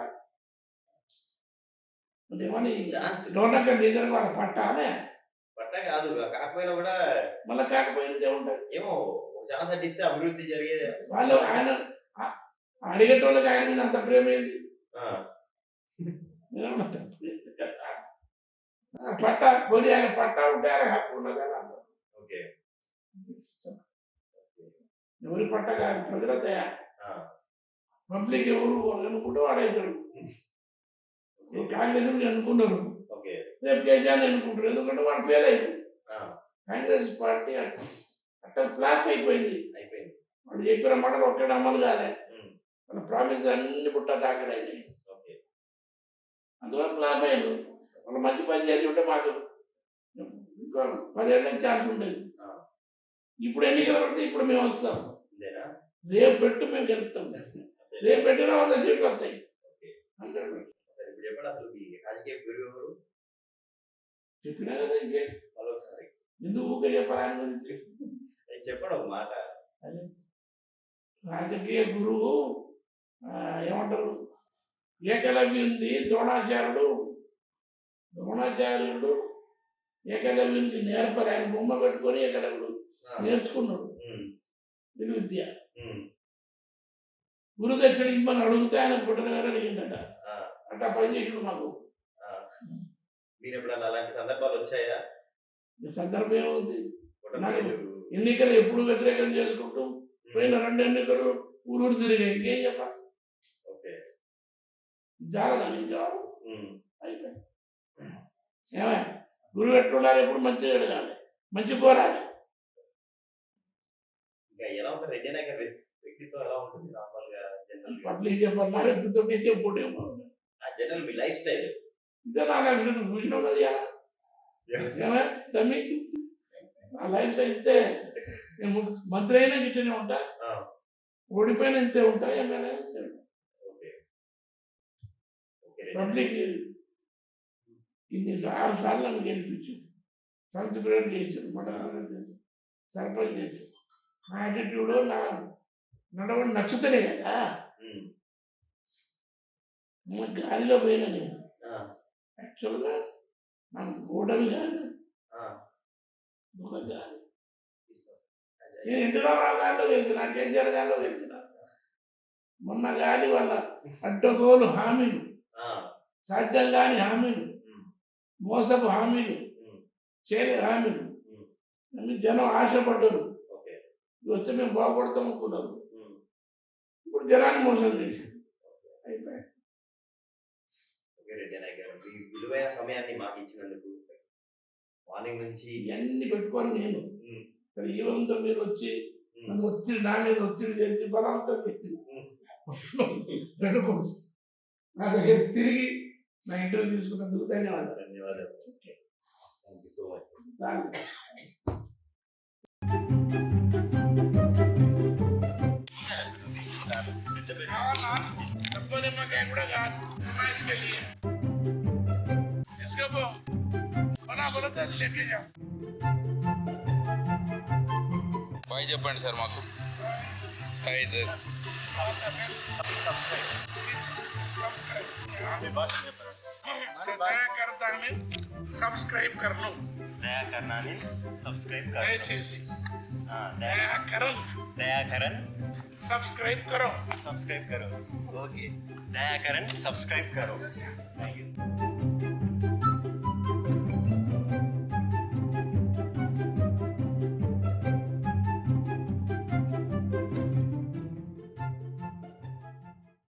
[SPEAKER 2] ఏమని
[SPEAKER 1] ఛాన్స్
[SPEAKER 2] డోనక లీడర్ వాళ్ళ పట్ట అనే
[SPEAKER 1] పట్ట కాదు, కాకపోయినా కూడా
[SPEAKER 2] మళ్ళీ కాకపోయినది ఏముంటుంది.
[SPEAKER 1] ఏమో ఒక ఛాన్స్ అంటే ఇస్తే అభివృద్ధి జరిగేది.
[SPEAKER 2] వాళ్ళు ఆయన అడిగేటోళ్ళకి ఆయన మీద అంత ప్రేమ ఏంది,
[SPEAKER 1] ఆ,
[SPEAKER 2] నేనేమన్నా తప్పు లేదు కదా. పట్ట పోనీ ఆయన పట్ట ఉంటే ఆయన హక్కు ఉన్నది అని అన్నారు.
[SPEAKER 1] ఓకే.
[SPEAKER 2] ఎవరి పట్ట కాదు, ప్రజల దయ.
[SPEAKER 1] ఆ,
[SPEAKER 2] పబ్లిక్ ఎవరు అనుకుంటే వాడవుతాడు. ఇప్పుడు కాంగ్రెస్ అనుకున్నారు,
[SPEAKER 1] ఓకే.
[SPEAKER 2] రేపు కేసీఆర్ అనుకుంటారు, ఎందుకంటే వాడు ఫెయిల్ అయ్యారు.
[SPEAKER 1] ఆ,
[SPEAKER 2] కాంగ్రెస్ పార్టీ అట్లా ఫ్లాష్ అయిపోయింది.
[SPEAKER 1] అయిపోయింది.
[SPEAKER 2] వాడు చెప్పిన మాటలు ఒక్కటి అమలు కాలే,
[SPEAKER 1] ఉమ్,
[SPEAKER 2] వాళ్ళ ప్రామిస్ అన్ని పుట్ట తాకడైనాయి.
[SPEAKER 1] ఓకే.
[SPEAKER 2] అందువల్ల ఫ్లాప్ అయ్యారు. వాళ్ళు మంచి పని చేసి ఉంటే మాకు ఇంకా 10 ఏళ్ళకి ఛాన్స్ ఉండేది.
[SPEAKER 1] ఆ,
[SPEAKER 2] ఇప్పుడు ఎన్నికలు పడితే ఇప్పుడు మేము వస్తాం,
[SPEAKER 1] ఇదేనా?
[SPEAKER 2] రేపు పెట్టు మేము గెలుస్తాం, రేపు పెట్టినా 100 సీట్లు వస్తాయి.
[SPEAKER 1] ఓకే.
[SPEAKER 2] 100
[SPEAKER 1] సరే, ఇప్పుడు చెప్పండి అసలు మీ రాజకీయ గురువు ఎవరు?
[SPEAKER 2] చెప్పినా కదా, ఇంకే
[SPEAKER 1] మరొకసారి
[SPEAKER 2] ఎందుకు ఊరికే చెప్పాలి ఆయన గురించి.
[SPEAKER 1] చెప్పండి ఒక మాట.
[SPEAKER 2] రాజకీయ గురువు ఏమంటారు, ఏకలవ్యుంది ద్రోణాచార్యుడు ఏకలవ్యునికి నేర్పరు. ఆయన బొమ్మ పెట్టుకొని ఏకలవ్యుడు నేర్చుకున్నాడు
[SPEAKER 1] ఉమ్,
[SPEAKER 2] విద్య.
[SPEAKER 1] ఉమ్,
[SPEAKER 2] గురుదక్షిణ ఇమ్మని అడిగితే ఆయన పుట్టినగారు అడిగిందట,
[SPEAKER 1] ఆ,
[SPEAKER 2] అట్లా పనిచేసాడు మాకు.
[SPEAKER 1] ఆ. మీరు ఎప్పుడన్నా అలాంటి సందర్భాలు వచ్చాయా?
[SPEAKER 2] ఈ సందర్భం ఏముంది,
[SPEAKER 1] పుట్టలేదు.
[SPEAKER 2] ఎన్నికలు ఎప్పుడు వ్యతిరేకం చేసుకుంటూ పోయిన 2 ఎన్నికలు ఊరూరు తిరిగాయి, ఇంకేం చెప్పాలి.
[SPEAKER 1] ఓకే.
[SPEAKER 2] జాగ్రత్త జవాబు
[SPEAKER 1] ఉమ్,
[SPEAKER 2] అయిపోయింది. ఏమయ్య గురువు ఎట్లుండాలి, ఎప్పుడు మంచిగా అడగాలి, మంచి కోరాలి.
[SPEAKER 1] ఇంకా ఎలా ఉంటుంది రెడ్డి నాయక్ గారి వ్యక్తిత్వం ఎలా ఉంటుంది నార్మల్ గా జనరల్ గా?
[SPEAKER 2] పబ్లిక్ చెప్పాలి, వ్యక్తితో చెప్పుకుంటేమో
[SPEAKER 1] జనరల్ మీ లైఫ్ స్టైల్
[SPEAKER 2] ఇదే నా లైఫ్ స్టైల్ చూసినావు కదా. ఏమయ్య తమ్మి, నా లైఫ్ స్టైల్ ఇంతే. నేను మంత్రి అయినా గిట్టనే ఉంటా, ఓడిపోయినా ఇంతే ఉంటా, ఏమైనా ఇంతే ఉంటా. పబ్లిక్ ఇన్ని 6 సార్లు నన్ను గెలిపించు, సంత్ ప్రేరణ చేశారు, సర్పంచ్ చేశారు. నా యాటిట్యూడ్ నా నడవడి నచ్చుతలే కదా, గాలిలో పోయినా నేను. యాక్చువల్గా నాకు ఓటమి కాదు, ఒక గాలి. నేను ఎన్టీ రామారావు గారిలో గెలిచిన, కేసీఆర్ గారిలో గెలిచిన, మొన్న కానీ వాళ్ళ అడ్డగోలు హామీలు, సాధ్యం కాని హామీలు, మోసపు హామీలు, చేయని హామీలు అన్ని జనం ఆశపడ్డారు. ఇది వస్తే మేము బాగుపడతాం అనుకున్నాము. ఇప్పుడు జనాన్ని మోసం చేసి అయిపోయాయి.
[SPEAKER 1] రెడ్డి నాయక్ గారు మీ విలువైన సమయాన్ని మాకు ఇచ్చినందుకు మార్నింగ్ నుంచి
[SPEAKER 2] ఇవన్నీ పెట్టుకొని నేను ఈవంతో మీరు వచ్చి నన్ను ఒత్తిడి నా మీద ఒత్తిడి చేసి బలవంతం చేసి నా దగ్గర తిరిగి నా ఇంటర్వ్యూ తీసుకున్నందుకు ధన్యవాదాలు.
[SPEAKER 1] ధన్యవాదాలు. Thank you so much.
[SPEAKER 2] చాలు. నిమ్మకాయ కూడా కాదు, తీసుకోపో
[SPEAKER 4] బాయ్ చెప్పండి సార్ మాకు. Hi sir.
[SPEAKER 2] సబ్స్క్రైబ్ కర్ను
[SPEAKER 1] दया करना ने सब्सक्राइब करो.
[SPEAKER 2] దయచేసి
[SPEAKER 1] दयाकरण
[SPEAKER 2] సబ్స్క్రైబ్ కరో.
[SPEAKER 1] सब्सक्राइब करो. ओके दयाकरण सब्सक्राइब करो. Thank you.